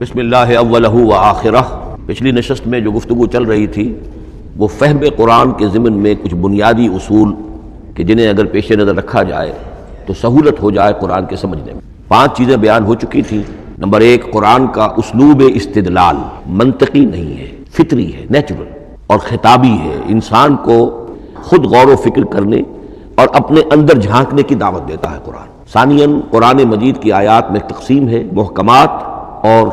بسم اللہ اولہ و آخرہ۔ پچھلی نشست میں جو گفتگو چل رہی تھی وہ فہم قرآن کے ضمن میں کچھ بنیادی اصول کہ جنہیں اگر پیش نظر رکھا جائے تو سہولت ہو جائے قرآن کے سمجھنے میں۔ 5 چیزیں بیان ہو چکی تھیں۔ نمبر 1، قرآن کا اسلوب استدلال منطقی نہیں ہے، فطری ہے، نیچرل اور خطابی ہے، انسان کو خود غور و فکر کرنے اور اپنے اندر جھانکنے کی دعوت دیتا ہے قرآن۔ ثانیاً، قرآن مجید کی آیات میں تقسیم ہے، محکمات اور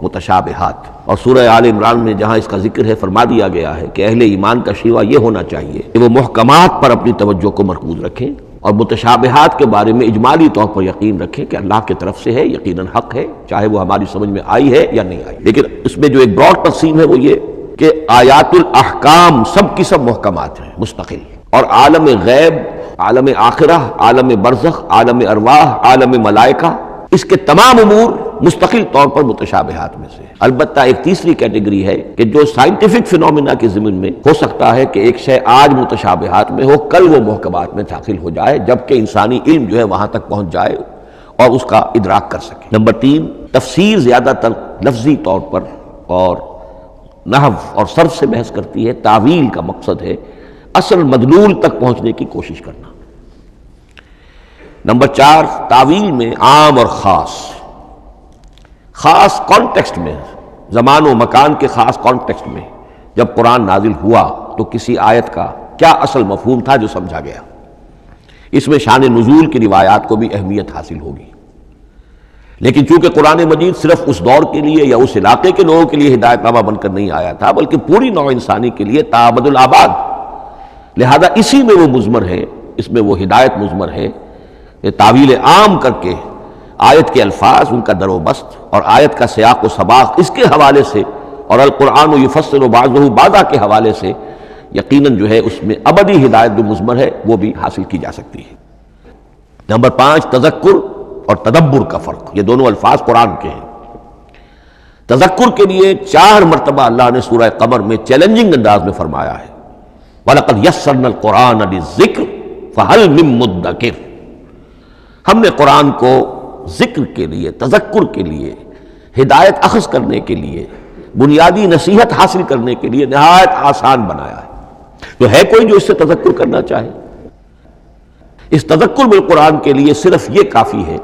متشابہات، اور سورہ آل عمران میں جہاں اس کا ذکر ہے فرما دیا گیا ہے کہ اہل ایمان کا شیوہ یہ ہونا چاہیے کہ وہ محکمات پر اپنی توجہ کو مرکوز رکھیں اور متشابہات کے بارے میں اجمالی طور پر یقین رکھیں کہ اللہ کی طرف سے ہے، یقیناً حق ہے، چاہے وہ ہماری سمجھ میں آئی ہے یا نہیں آئی۔ لیکن اس میں جو ایک براڈ تقسیم ہے وہ یہ کہ آیات الاحکام سب کی سب محکمات ہیں مستقل، اور عالم غیب، عالم آخرہ، عالم برزخ، عالم ارواح، عالم ملائکہ، اس کے تمام امور مستقل طور پر متشابہات میں سے۔ البتہ ایک تیسری کیٹیگری ہے کہ جو سائنٹیفک فینومینا کے ضمن میں ہو سکتا ہے کہ ایک شے آج متشابہات میں ہو، کل وہ محکمات میں داخل ہو جائے، جبکہ انسانی علم جو ہے وہاں تک پہنچ جائے اور اس کا ادراک کر سکے۔ نمبر 3، تفسیر زیادہ تر لفظی طور پر اور نحو اور صرف سے بحث کرتی ہے، تعویل کا مقصد ہے اصل مدلول تک پہنچنے کی کوشش کرنا۔ نمبر 4، تعویل میں عام اور خاص کانٹیکسٹ میں، زمان و مکان کے خاص کانٹیکسٹ میں جب قرآن نازل ہوا تو کسی آیت کا کیا اصل مفہوم تھا جو سمجھا گیا۔ اس میں شان نزول کی روایات کو بھی اہمیت حاصل ہوگی، لیکن چونکہ قرآن مجید صرف اس دور کے لیے یا اس علاقے کے لوگوں کے لیے ہدایت نامہ بن کر نہیں آیا تھا بلکہ پوری نوع انسانی کے لیے تا ابد الآباد، لہذا اسی میں وہ مضمر ہے، اس میں وہ ہدایت مضمر ہے کہ تعویل عام کر کے آیت کے الفاظ، ان کا در و بست اور آیت کا سیاق و سباق اس کے حوالے سے، اور القرآن یفصل بعضہ بعضا کے حوالے سے یقیناً جو ہے اس میں ابدی ہدایت جو مضمر ہے وہ بھی حاصل کی جا سکتی ہے۔ نمبر 5، تذکر اور تدبر کا فرق۔ یہ دونوں الفاظ قرآن کے ہیں۔ تذکر کے لیے 4 مرتبہ اللہ نے سورہ قمر میں چیلنجنگ انداز میں فرمایا ہے، وَلَقَدْ يَسَّرْنَا الْقُرْآنَ لِلذِّكْرِ فَهَلْ مِن مُدَّكِرٍ۔ ہم نے قرآن کو ذکر کے لیے، تذکر کے لیے، ہدایت اخذ کرنے کے لیے، بنیادی نصیحت حاصل کرنے کے لیے نہایت آسان بنایا ہے۔ تو ہے کوئی جو اس سے تذکر کرنا چاہے؟ اس تذکر بالقرآن کے لیے صرف یہ کافی ہے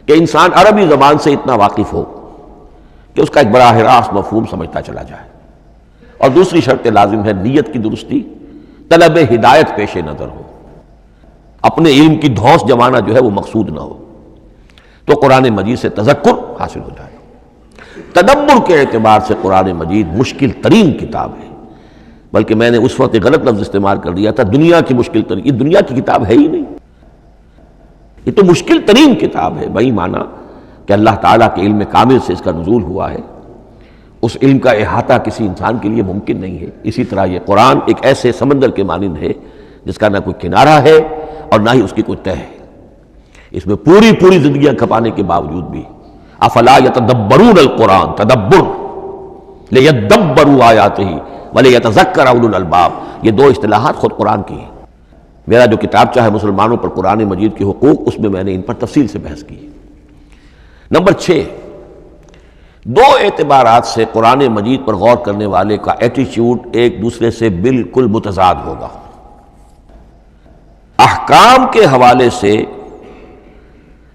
کہ انسان عربی زبان سے اتنا واقف ہو کہ اس کا ایک براہ راست مفہوم سمجھتا چلا جائے، اور دوسری شرط لازم ہے نیت کی درستی، طلب ہدایت پیش نظر ہو، اپنے علم کی دھوس جمانا جو ہے وہ مقصود نہ ہو، تو قرآن مجید سے تذکر حاصل ہو جائے۔ تدبر کے اعتبار سے قرآن مجید مشکل ترین کتاب ہے، بلکہ میں نے اس وقت غلط لفظ استعمال کر دیا تھا، دنیا کی مشکل ترین۔ یہ دنیا کی کتاب ہے ہی نہیں، یہ تو مشکل ترین کتاب ہے۔ وہی مانا کہ اللہ تعالیٰ کے علم کامل سے اس کا نزول ہوا ہے، اس علم کا احاطہ کسی انسان کے لیے ممکن نہیں ہے۔ اسی طرح یہ قرآن ایک ایسے سمندر کے مانند ہے جس کا نہ کوئی کنارہ ہے اور نہ ہی اس کی کوئی تہہ ہے۔ اس میں پوری زندگیاں کھپانے کے باوجود بھی افلا یتدبرون القرآن، تدبر، لیدبروا آیاتہ ولیتذکر اولو الالباب، یہ 2 اصطلاحات خود قرآن کی ہیں۔ میرا جو کتاب چاہے مسلمانوں پر قرآن مجید کے حقوق، اس میں میں نے ان پر تفصیل سے بحث کی۔ نمبر 6، 2 اعتبارات سے قرآن مجید پر غور کرنے والے کا ایٹیچیوڈ ایک دوسرے سے بالکل متضاد ہوگا۔ احکام کے حوالے سے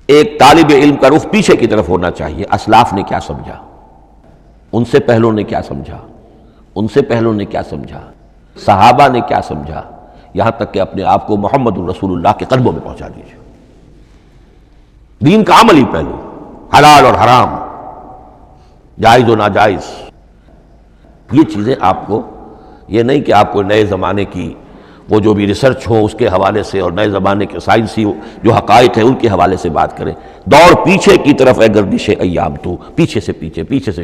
ایک طالب علم کا رخ پیچھے کی طرف ہونا چاہیے، اسلاف نے کیا سمجھا، ان سے پہلوں نے کیا سمجھا، ان سے پہلوں نے کیا سمجھا، صحابہ نے کیا سمجھا، یہاں تک کہ اپنے آپ کو محمد الرسول اللہ کے قدموں میں پہنچا دیجیے۔ دین کا عملی پہلو، حلال اور حرام، جائز و ناجائز، یہ چیزیں آپ کو، یہ نہیں کہ آپ کو نئے زمانے کی وہ جو بھی ریسرچ ہو اس کے حوالے سے اور نئے زمانے کے سائنسی جو حقائق ہیں ان کے حوالے سے بات کریں۔ دوڑ پیچھے کی طرف ہے گردش ایام تو، پیچھے سے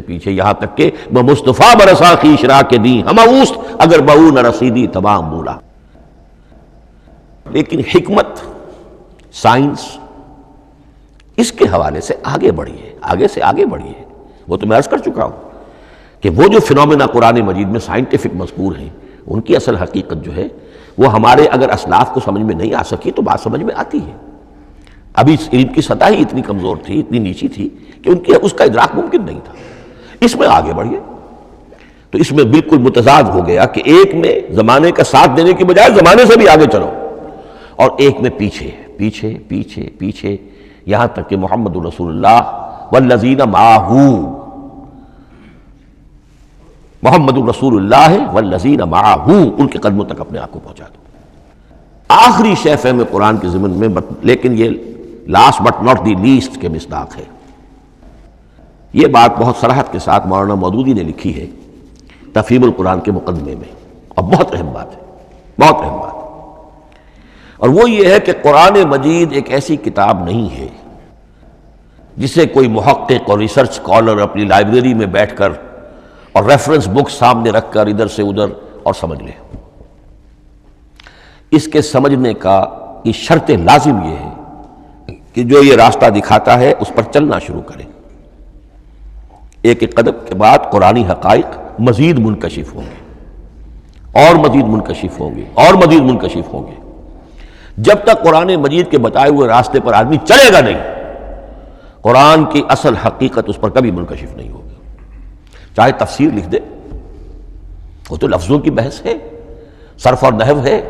پیچھے، یہاں تک کہ میں مصطفیٰ برسا کی اشراق کے دیں ہم اوست اگر بہو نہ رسیدی تمام بولا۔ لیکن حکمت، سائنس اس کے حوالے سے آگے بڑھی ہے، آگے بڑھی ہے۔ وہ تو میں عرض کر چکا ہوں کہ وہ جو فینومینا قرآن مجید میں سائنٹیفک مذکور ہیں ان کی اصل حقیقت جو ہے وہ ہمارے اگر اسلاف کو سمجھ میں نہیں آ سکی تو بات سمجھ میں آتی ہے۔ ابھی علم کی سطح ہی اتنی کمزور تھی، اتنی نیچی تھی کہ ان کی اس کا ادراک ممکن نہیں تھا۔ اس میں آگے بڑھئے تو اس میں بالکل متضاد ہو گیا کہ ایک میں زمانے کا ساتھ دینے کی بجائے زمانے سے بھی آگے چلو، اور ایک میں پیچھے پیچھے پیچھے پیچھے، یہاں تک کہ محمد رسول اللہ والذین معہ، محمد رسول اللہ والذین معہ، ان کے قدموں تک اپنے آپ کو پہنچا دو۔ آخری شے فہم قرآن کے ضمن میں، لیکن یہ last but not the least کے مصداق ہے۔ یہ بات بہت صراحت کے ساتھ مولانا مودودی نے لکھی ہے تفہیم القرآن کے مقدمے میں، اور بہت اہم بات ہے، بہت اہم بات ہے، اور وہ یہ ہے کہ قرآن مجید ایک ایسی کتاب نہیں ہے جسے کوئی محقق اور ریسرچ اسکالر اپنی لائبریری میں بیٹھ کر اور ریفرنس بک سامنے رکھ کر ادھر سے ادھر اور سمجھ لے۔ اس کے سمجھنے کا یہ شرط لازم یہ ہے کہ جو یہ راستہ دکھاتا ہے اس پر چلنا شروع کریں۔ ایک ایک قدم کے بعد قرآنی حقائق مزید منکشف ہوں گے، اور مزید منکشف ہوں گے، اور مزید منکشف ہوں گے۔ جب تک قرآن مجید کے بتائے ہوئے راستے پر آدمی چلے گا نہیں، قرآن کی اصل حقیقت اس پر کبھی منکشف نہیں ہوگی۔ چاہے تفسیر لکھ دے، وہ تو لفظوں کی بحث ہے، صرف اور نحو ہے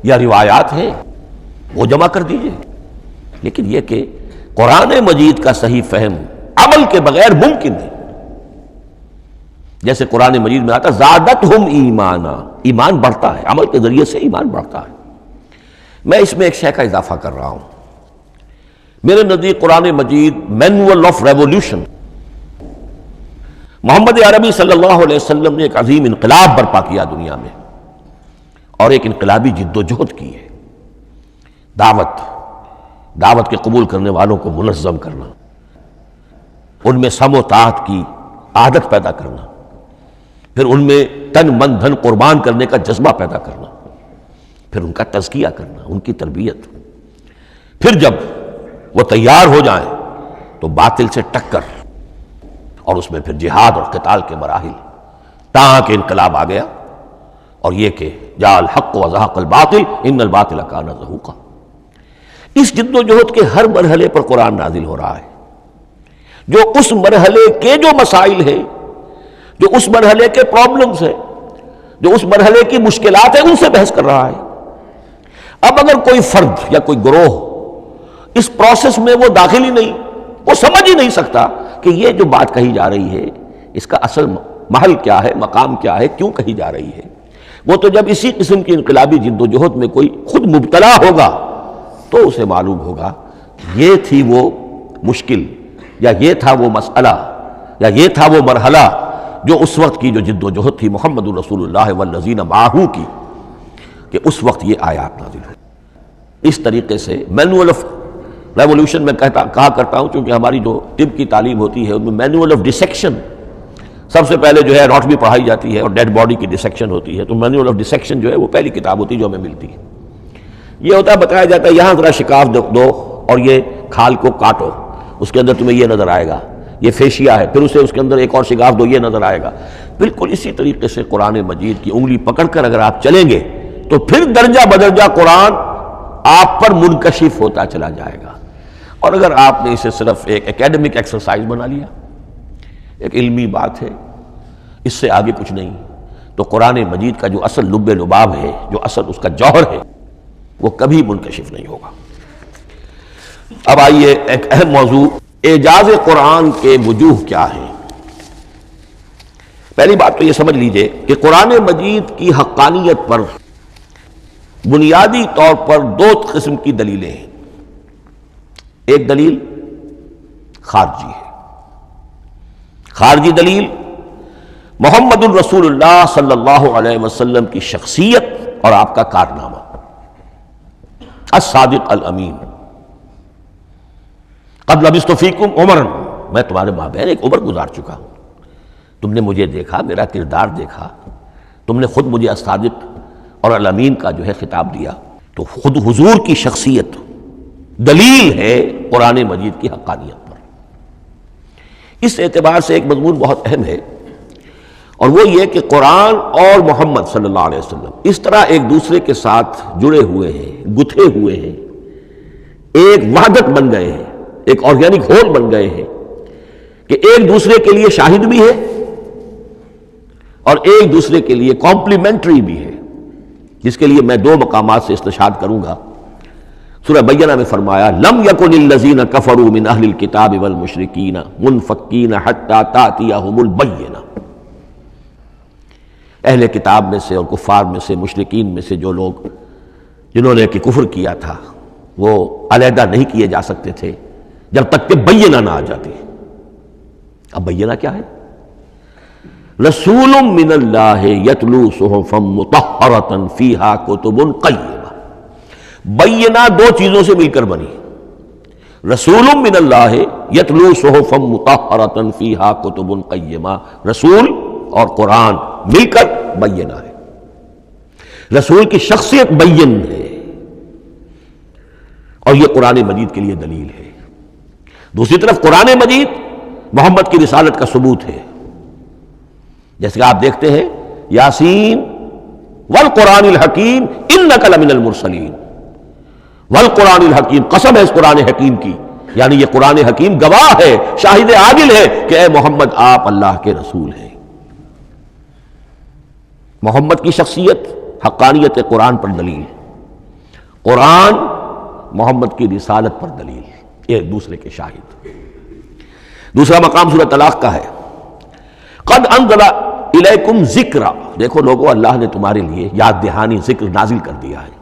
یا روایات ہے، وہ جمع کر دیجئے، لیکن یہ کہ قرآن مجید کا صحیح فہم عمل کے بغیر ممکن نہیں۔ جیسے قرآن مجید میں آتا زادتہم ایمانا، ایمان بڑھتا ہے، عمل کے ذریعے سے ایمان بڑھتا ہے۔ میں اس میں ایک شے کا اضافہ کر رہا ہوں۔ میرے نزدیک قرآن مجید مینول آف ریولیوشن، محمد عربی صلی اللہ علیہ وسلم نے ایک عظیم انقلاب برپا کیا دنیا میں، اور ایک انقلابی جد و جہد کی ہے۔ دعوت کے قبول کرنے والوں کو منظم کرنا، ان میں سم و طاعت کی عادت پیدا کرنا، پھر ان میں تن من دھن قربان کرنے کا جذبہ پیدا کرنا، پھر ان کا تزکیہ کرنا، ان کی تربیت، پھر جب وہ تیار ہو جائیں تو باطل سے ٹکر، اور اس میں پھر جہاد اور قتال کے مراحل، تاکہ انقلاب آ گیا، اور یہ کہ جاء الحق وزہق الباطل ان الباطل کان زہوقا۔ اس جد و جہد کے ہر مرحلے پر قرآن نازل ہو رہا ہے، جو اس مرحلے کے جو مسائل ہیں، جو اس مرحلے کے پرابلمز ہیں، جو اس مرحلے کی مشکلات ہیں، ان سے بحث کر رہا ہے۔ اب اگر کوئی فرد یا کوئی گروہ اس پروسیس میں وہ داخل ہی نہیں، وہ سمجھ ہی نہیں سکتا کہ یہ جو بات کہی جا رہی ہے اس کا اصل محل کیا ہے، مقام کیا ہے، کیوں کہی جا رہی ہے، وہ تو جب اسی قسم کی انقلابی جد و جہد میں کوئی خود مبتلا ہوگا تو اسے معلوم ہوگا یہ تھی وہ مشکل، یا یہ تھا وہ مسئلہ، یا یہ تھا وہ مرحلہ جو اس وقت کی جو جد و جہد تھی محمد رسول اللہ والذین معہ کی، کہ اس وقت یہ آیات نازل ہوئی۔ اس طریقے سے مینول آف ریولیوشن میں کہا کرتا ہوں، چونکہ ہماری جو طب کی تعلیم ہوتی ہے ان میں مینول آف ڈسیکشن سب سے پہلے جو ہے اناٹمی پڑھائی جاتی ہے، اور ڈیڈ باڈی کی ڈسیکشن ہوتی ہے، تو مینول آف ڈسیکشن جو ہے وہ پہلی کتاب ہوتی ہے جو ہمیں ملتی ہے۔ یہ ہوتا ہے، بتایا جاتا ہے یہاں ذرا شکاف دو اور یہ کھال کو کاٹو، اس کے اندر تمہیں یہ نظر آئے گا، یہ فیشیا ہے، پھر اسے اس کے اندر ایک اور شگاف دو، یہ نظر آئے گا۔ بالکل اسی طریقے سے قرآن مجید کی انگلی پکڑ کر اگر آپ چلیں گے تو پھر درجہ بدرجہ قرآن آپ پر منکشف ہوتا چلا جائے گا۔ اور اگر آپ نے اسے صرف ایک ایکیڈمک ایکسرسائز بنا لیا، ایک علمی بات ہے، اس سے آگے کچھ نہیں، تو قرآن مجید کا جو اصل لب لباب ہے، جو اصل اس کا جوہر ہے، وہ کبھی منکشف نہیں ہوگا۔ اب آئیے ایک اہم موضوع، اعجاز قرآن کے وجوہ کیا ہیں۔ پہلی بات تو یہ سمجھ لیجئے کہ قرآن مجید کی حقانیت پر بنیادی طور پر دو قسم کی دلیلیں ہیں۔ ایک دلیل خارجی ہے، خارجی دلیل محمد الرسول اللہ صلی اللہ علیہ وسلم کی شخصیت اور آپ کا کارنامہ، الصادق الامین، قد لبثت فیکم عمرا، میں تمہارے مابین ایک عمر گزار چکا ہوں، تم نے مجھے دیکھا، میرا کردار دیکھا، تم نے خود مجھے الصادق اور الامین کا جو ہے خطاب دیا، تو خود حضور کی شخصیت دلیل ہے قرآن مجید کی حقانیت پر۔ اس اعتبار سے ایک مضمون بہت اہم ہے، اور وہ یہ کہ قرآن اور محمد صلی اللہ علیہ وسلم اس طرح ایک دوسرے کے ساتھ جڑے ہوئے ہیں، گتھے ہوئے ہیں، ایک وحدت بن گئے ہیں، ایک آرگینک ہول بن گئے ہیں کہ ایک دوسرے کے لیے شاہد بھی ہے اور ایک دوسرے کے لیے کمپلیمنٹری بھی ہے، جس کے لیے میں دو مقامات سے استشہاد کروں گا۔ سورہ بینہ میں فرمایا لم یکن الذین کفروا من اہل الکتاب والمشرکین منفکین حتی تأتیہم البینہ، اہل کتاب میں سے اور کفار میں سے، مشرکین میں سے جو لوگ جنہوں نے کہ کفر کیا تھا، وہ علیحدہ نہیں کیے جا سکتے تھے جب تک کہ بینہ نہ آ جاتی۔ اب بینہ کیا ہے؟ رسول من اللہ یتلو صحفا مطہرۃ فیہا کتب قیمہ۔ بینہ دو چیزوں سے مل کر بنی، رسول من اللہ یتلو صحفا مطہرۃ فیہا کتب قیمہ، رسول اور قرآن مل کر بینہ ہے۔ رسول کی شخصیت بین ہے اور یہ قرآن مجید کے لیے دلیل ہے۔ دوسری طرف قرآن مجید محمد کی رسالت کا ثبوت ہے، جیسے کہ آپ دیکھتے ہیں یاسین والقرآن الحکیم انک لمن المرسلین، والقرآن الحکیم، قسم ہے اس قرآن حکیم کی، یعنی یہ قرآن حکیم گواہ ہے، شاہد عادل ہے کہ اے محمد آپ اللہ کے رسول ہیں۔ محمد کی شخصیت حقانیت قرآن پر دلیل، قرآن محمد کی رسالت پر دلیل، ایک دوسرے کے شاہد۔ دوسرا مقام سورہ طلاق کا ہے، قد انزل الیکم ذکرا، دیکھو لوگو اللہ نے تمہارے لیے یاد دہانی ذکر نازل کر دیا ہے۔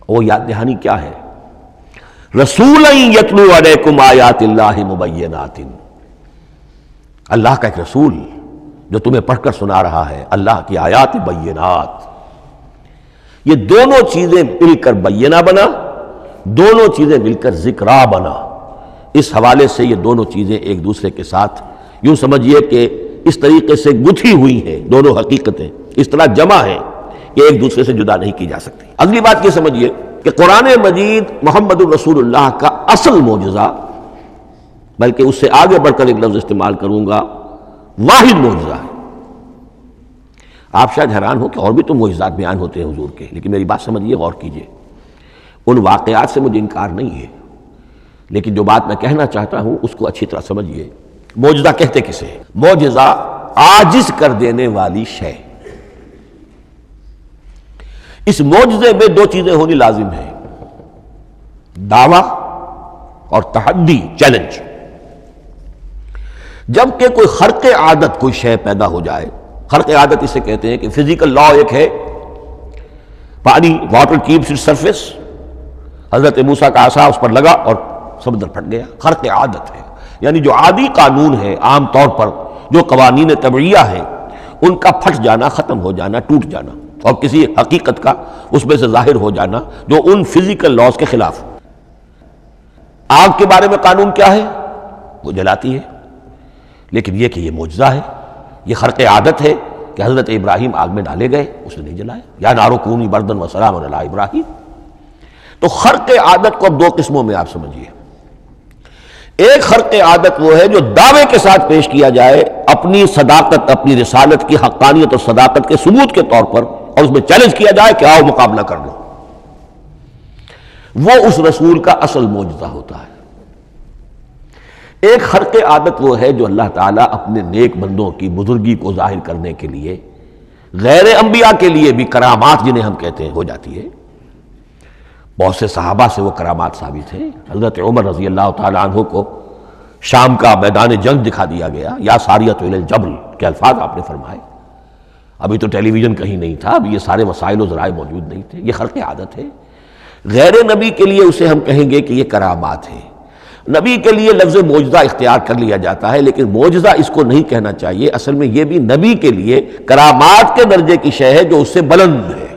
وہ یاد دہانی کیا ہے؟ رسولا یتلو علیکم آیات اللہ مبینات، اللہ کا ایک رسول جو تمہیں پڑھ کر سنا رہا ہے اللہ کی آیات بینات۔ یہ دونوں چیزیں مل کر بینہ بنا، دونوں چیزیں مل کر ذکرا بنا۔ اس حوالے سے یہ دونوں چیزیں ایک دوسرے کے ساتھ یوں سمجھیے کہ اس طریقے سے گتھی ہوئی ہیں، دونوں حقیقتیں اس طرح جمع ہیں کہ ایک دوسرے سے جدا نہیں کی جا سکتی۔ اگلی بات یہ سمجھیے کہ قرآن مجید محمد الرسول اللہ کا اصل معجزہ، بلکہ اس سے آگے بڑھ کر ایک لفظ استعمال کروں گا، واحد معجزہ ہے۔ آپ شاید حیران ہو کہ اور بھی تو معجزات بیان ہوتے ہیں حضور کے، لیکن میری بات سمجھیے، غور کیجیے۔ ان واقعات سے مجھے انکار نہیں ہے، لیکن جو بات میں کہنا چاہتا ہوں اس کو اچھی طرح سمجھیے۔ معجزہ کہتے کسے ہیں؟ معجزہ عاجز کر دینے والی شے۔ اس معجزے میں دو چیزیں ہونی لازم ہیں، دعویٰ اور تحدی، چیلنج۔ جبکہ کوئی خرق عادت کوئی شے پیدا ہو جائے، خرق عادت اسے کہتے ہیں کہ فزیکل لا ایک ہے، پانی، واٹر کیپس اٹس سرفیس، حضرت موسیٰ کا عصا اس پر لگا اور سمندر پھٹ گیا، خرق عادت ہے، یعنی جو عادی قانون ہے، عام طور پر جو قوانین طبعیہ ہیں، ان کا پھٹ جانا، ختم ہو جانا، ٹوٹ جانا، اور کسی حقیقت کا اس میں سے ظاہر ہو جانا جو ان فزیکل لاز کے خلاف۔ آگ کے بارے میں قانون کیا ہے؟ وہ جلاتی ہے، لیکن یہ کہ یہ معجزہ ہے، یہ خرق عادت ہے کہ حضرت ابراہیم آگ میں ڈالے گئے، اس نے نہیں جلایا، یا نارو کونی بردن و سلام علی ابراہیم۔ تو خرق عادت کو اب دو قسموں میں آپ سمجھیے۔ ایک خرق عادت وہ ہے جو دعوے کے ساتھ پیش کیا جائے اپنی صداقت، اپنی رسالت کی حقانیت اور صداقت کے ثبوت کے طور پر، اور اس میں چیلنج کیا جائے کہ آؤ مقابلہ کر لو، وہ اس رسول کا اصل معجزہ ہوتا ہے۔ ایک خرق عادت وہ ہے جو اللہ تعالیٰ اپنے نیک بندوں کی بزرگی کو ظاہر کرنے کے لیے، غیر انبیاء کے لیے بھی کرامات جنہیں ہم کہتے ہیں ہو جاتی ہے۔ بہت سے صحابہ سے وہ کرامات ثابت ہیں۔ حضرت عمر رضی اللہ تعالیٰ عنہ کو شام کا میدان جنگ دکھا دیا گیا، یا ساریۃ الی الجبل کے الفاظ آپ نے فرمائے۔ ابھی تو ٹیلی ویژن کہیں نہیں تھا، ابھی یہ سارے وسائل و ذرائع موجود نہیں تھے، یہ خرق عادت ہے۔ غیر نبی کے لیے اسے ہم کہیں گے کہ یہ کرامات ہے۔ نبی کے لیے لفظ معجزہ اختیار کر لیا جاتا ہے، لیکن معجزہ اس کو نہیں کہنا چاہیے، اصل میں یہ بھی نبی کے لیے کرامات کے درجے کی شے ہے جو اس سے بلند ہے۔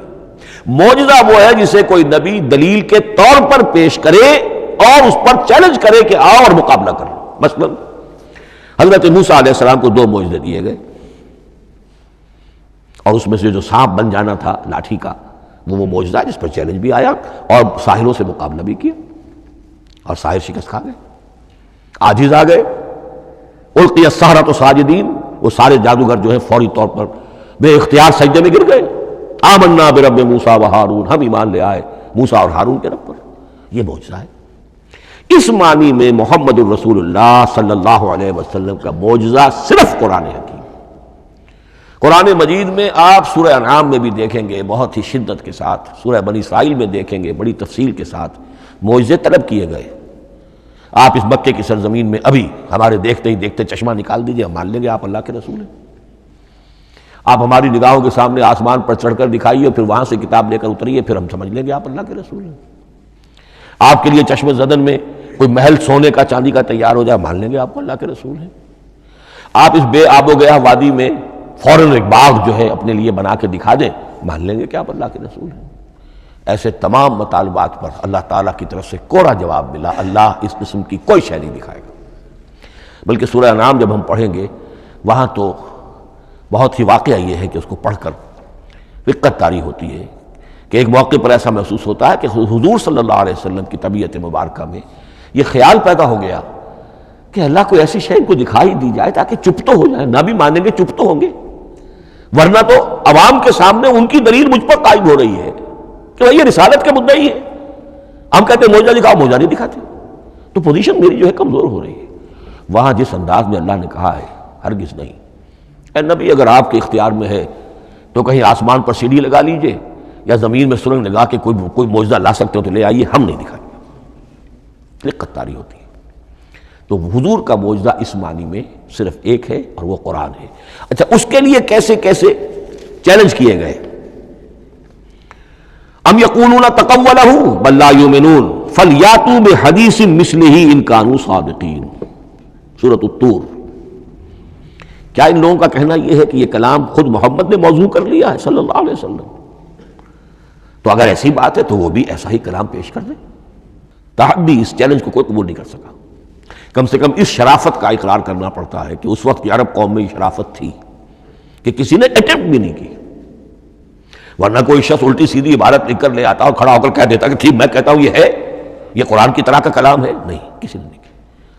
معجزہ وہ ہے جسے کوئی نبی دلیل کے طور پر پیش کرے اور اس پر چیلنج کرے کہ آؤ اور مقابلہ کرو۔ مثلا حضرت موسیٰ علیہ السلام کو دو معجزے دیے گئے، اور اس میں سے جو سانپ بن جانا تھا لاٹھی کا، وہ معجزہ ہے جس پر چیلنج بھی آیا اور ساحروں سے مقابلہ بھی کیا، اور ساحر شکست کھا گئے، عاجز آ گئے۔ القی السحرۃ ساجدین، وہ سارے جادوگر جو ہیں فوری طور پر بے اختیار سجدے میں گر گئے۔ آمنا برب موسیٰ و ہارون، ہم ایمان لے آئے موسیٰ اور ہارون کے رب پر۔ یہ معجزہ ہے۔ اس معنی میں محمد الرسول اللہ صلی اللہ علیہ وسلم کا معجزہ صرف قرآن حکیم۔ قرآن مجید میں آپ سورہ انعام میں بھی دیکھیں گے بہت ہی شدت کے ساتھ، سورہ بنی اسرائیل میں دیکھیں گے بڑی تفصیل کے ساتھ معجزے طلب کیے گئے۔ آپ اس مکے کی سرزمین میں ابھی ہمارے دیکھتے ہی دیکھتے چشمہ نکال دیجئے، ہم مان لیں گے آپ اللہ کے رسول ہیں۔ آپ ہماری نگاہوں کے سامنے آسمان پر چڑھ کر دکھائیے، پھر وہاں سے کتاب لے کر اتریے، پھر ہم سمجھ لیں گے آپ اللہ کے رسول ہیں۔ آپ کے لیے چشم زدن میں کوئی محل سونے کا چاندی کا تیار ہو جائے، مان لیں گے آپ کو اللہ کے رسول ہیں۔ آپ اس بے آب و گیا وادی میں فوراً ایک باغ جو ہے اپنے لیے بنا کے دکھا دیں، مان لیں گے کہ آپ اللہ کے رسول ہیں۔ ایسے تمام مطالبات پر اللہ تعالیٰ کی طرف سے کوڑا جواب ملا، اللہ اس قسم کی کوئی شے نہیں دکھائے گا۔ بلکہ سورہ انعام جب ہم پڑھیں گے وہاں تو بہت ہی واقعہ یہ ہے کہ اس کو پڑھ کر رقت طاری ہوتی ہے کہ ایک موقع پر ایسا محسوس ہوتا ہے کہ حضور صلی اللہ علیہ وسلم کی طبیعت مبارکہ میں یہ خیال پیدا ہو گیا کہ اللہ کو ایسی شے کو دکھائی دی جائے تاکہ چپ تو ہو جائے، نہ بھی مانیں گے چپ تو ہوں گے، ورنہ تو عوام کے سامنے ان کی دلیل مجھ پر قائم ہو رہی ہے کہ یہ رسالت کے مدعی ہے، ہم کہتے ہیں معجزہ دکھاؤ، معجزہ نہیں دکھاتے، تو پوزیشن میری جو ہے کمزور ہو رہی ہے۔ وہاں جس انداز میں اللہ نے کہا ہے ہرگز نہیں، اے نبی اگر آپ کے اختیار میں ہے تو کہیں آسمان پر سیڑھی لگا لیجئے یا زمین میں سرنگ لگا کے کوئی معجزہ لا سکتے ہو تو لے آئیے، ہم نہیں دکھائیں گے۔ رقت طاری ہوتی ہے۔ تو حضور کا معجزہ اس معنی میں صرف ایک ہے اور وہ قرآن ہے۔ اچھا، اس کے لیے کیسے کیسے چیلنج کیے گئے؟ ام یقولون تقولہ بل لا یؤمنون فلیاتوا بحدیث مثلہ ان کانوا صادقین، سورۃ الطور۔ کیا ان لوگوں کا کہنا یہ ہے کہ یہ کلام خود محمد نے موضوع کر لیا ہے صلی اللہ علیہ وسلم؟ تو اگر ایسی بات ہے تو وہ بھی ایسا ہی کلام پیش کر دیں۔ تحدی، اس چیلنج کو کوئی قبول نہیں کر سکا۔ کم سے کم اس شرافت کا اقرار کرنا پڑتا ہے کہ اس وقت کی عرب قوم میں یہ شرافت تھی کہ کسی نے اٹیمپٹ بھی نہیں کی، ورنہ کوئی شخص الٹی سیدھی عبارت لکھ کر لے آتا اور کھڑا ہو کر کہہ دیتا کہ ٹھیک میں کہتا ہوں یہ ہے، یہ قرآن کی طرح کا کلام ہے۔ نہیں، کسی نے نہیں کیا۔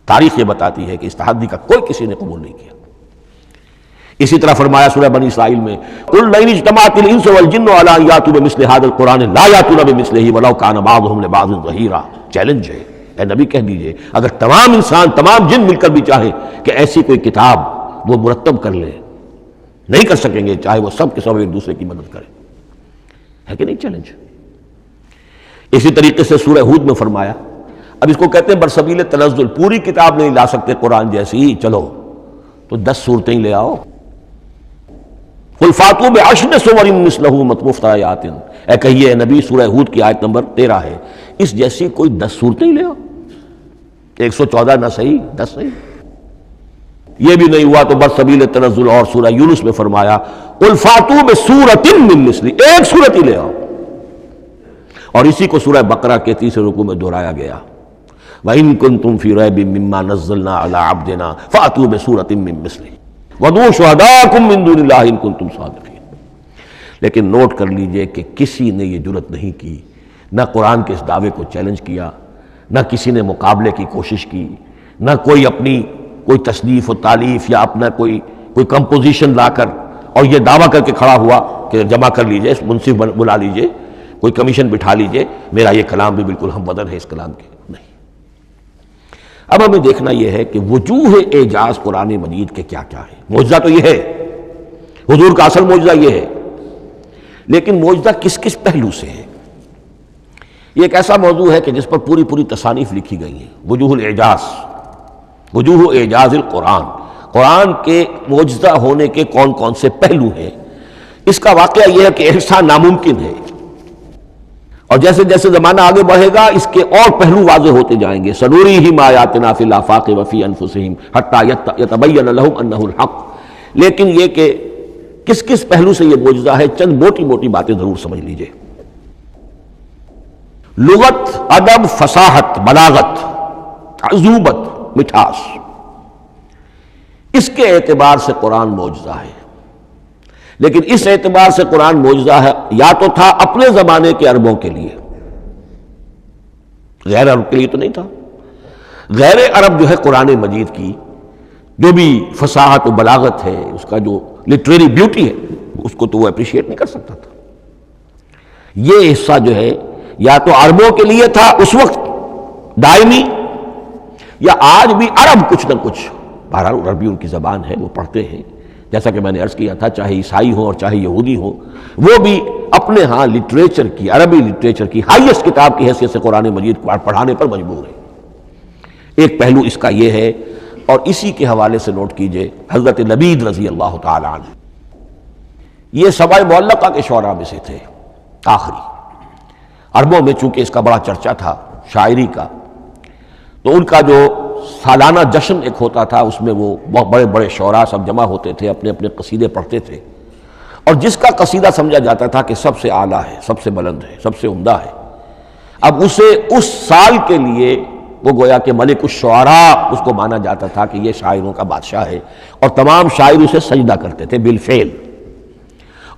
تاریخ یہ بتاتی ہے کہ اس تحدی کا کوئی کسی نے قبول نہیں کیا۔ اسی طرح فرمایا سورہ بنی اسرائیل میں قل لئن اجتمعت الانس والجن علی ان یاتوا بمثل هذا القرآن لا یاتون بمثلہ ولو کان بعضهم لبعض ظہیرا۔ چیلنج ہے، اے نبی کہہ دیجئے اگر تمام انسان تمام جن مل کر بھی چاہیں کہ ایسی کوئی کتاب وہ مرتب کر لیں، نہیں کر سکیں گے، چاہے وہ سب کے سب ایک دوسرے کی مدد کریں۔ ہے کہ نہیں چیلنج؟ اسی طریقے سے سورہ ہود میں فرمایا، اب اس کو کہتے ہیں برسبیل تنزل، پوری کتاب نہیں لا سکتے قرآن جیسی، چلو تو 10 صورتیں لے آؤ۔ قل فاتوا بعشر سور مثلہ مفتریات، اے کہیے اے نبی، سورہ ہود کی آیت نمبر 13 ہے، اس جیسی کوئی 10 صورتیں لے آؤ۔ 114 نہ صحیح، 10 صحیح۔ یہ بھی نہیں ہوا تو برسبیل تنزل اور سورہ یونس میں فرمایا قل فاتوا بسورۃ من مثلہ، ایک سورت ہی لے آؤ۔ اور اسی کو سورہ بقرہ کے 30 رکوع میں دہرایا گیا، وَإِن كُنتُمْ فِي رَيْبٍ مِّمَّا نَزَّلْنَا عَلَىٰ عَبْدِنَا فَأْتُوا بِسُورَةٍ مِّن مِّثْلِهِ وَادْعُوا شُهَدَاءَكُم مِّن دُونِ اللَّهِ إِن كُنتُمْ صَادِقِينَ۔ لیکن نوٹ کر لیجئے کہ کسی نے یہ جرأت نہیں کی، نہ قرآن کے اس دعوے کو چیلنج کیا، نہ کسی نے مقابلے کی کوشش کی، نہ کوئی اپنی کوئی تصنیف و تالیف یا اپنا کوئی کمپوزیشن لا کر اور یہ دعویٰ کر کے کھڑا ہوا کہ جمع کر لیجئے، منصف بلا لیجئے، کوئی کمیشن بٹھا لیجئے، میرا یہ کلام بھی بالکل ہم بدل ہے اس کلام کے، نہیں۔ اب ہمیں دیکھنا یہ ہے کہ وجوہ اعجاز قرآن مجید کے کیا کیا ہے۔ معجزہ تو یہ ہے، حضور کا اصل معجزہ یہ ہے، لیکن معجزہ کس کس پہلو سے ہے؟ یہ ایک ایسا موضوع ہے کہ جس پر پوری تصانیف لکھی گئی ہیں۔ وجوہ الاعجاز، وجوہ اعجاز القرآن، قرآن کے معجزہ ہونے کے کون کون سے پہلو ہیں۔ اس کا واقعہ یہ ہے کہ احساء ناممکن ہے، اور جیسے جیسے زمانہ آگے بڑھے گا اس کے اور پہلو واضح ہوتے جائیں گے۔ سنوریہم آیاتنا فی الآفاق وفی انفسہم حتی یتبین لہم انہ الحق۔ لیکن یہ کہ کس کس پہلو سے یہ معجزہ ہے، چند موٹی موٹی باتیں ضرور سمجھ لیجئے۔ لغت، ادب، فصاحت، بلاغت، عذوبت، مٹھاس، اس کے اعتبار سے قرآن معجزہ ہے۔ لیکن اس اعتبار سے قرآن معجزہ ہے یا تو تھا اپنے زمانے کے عربوں کے لیے، غیر عرب کے لیے تو نہیں تھا۔ غیر عرب جو ہے قرآن مجید کی جو بھی فصاحت و بلاغت ہے، اس کا جو لٹریری بیوٹی ہے، اس کو تو وہ اپریشیٹ نہیں کر سکتا تھا۔ یہ حصہ جو ہے یا تو عربوں کے لیے تھا اس وقت دائمی، یا آج بھی عرب کچھ نہ کچھ، بہرحال عربی ان کی زبان ہے، وہ پڑھتے ہیں، جیسا کہ میں نے عرض کیا تھا چاہے عیسائی ہوں اور چاہے یہودی ہوں، وہ بھی اپنے ہاں لٹریچر کی، عربی لٹریچر کی ہائیسٹ کتاب کی حیثیت سے قرآن مجید کو پڑھانے پر مجبور ہے۔ ایک پہلو اس کا یہ ہے، اور اسی کے حوالے سے نوٹ کیجئے حضرت لبید رضی اللہ تعالی عنہ، یہ سبع معلقہ کے شعراء میں سے تھے آخری۔ عربوں میں چونکہ اس کا بڑا چرچا تھا شاعری کا، تو ان کا جو سالانہ جشن ایک ہوتا تھا، اس میں وہ بہت بڑے بڑے شعراء سب جمع ہوتے تھے، اپنے اپنے قصیدے پڑھتے تھے، اور جس کا قصیدہ سمجھا جاتا تھا کہ سب سے اعلیٰ ہے، سب سے بلند ہے، سب سے عمدہ ہے، اب اسے اس سال کے لیے وہ گویا کہ ملک الشعراء اس کو مانا جاتا تھا کہ یہ شاعروں کا بادشاہ ہے، اور تمام شاعر اسے سجدہ کرتے تھے بالفعل،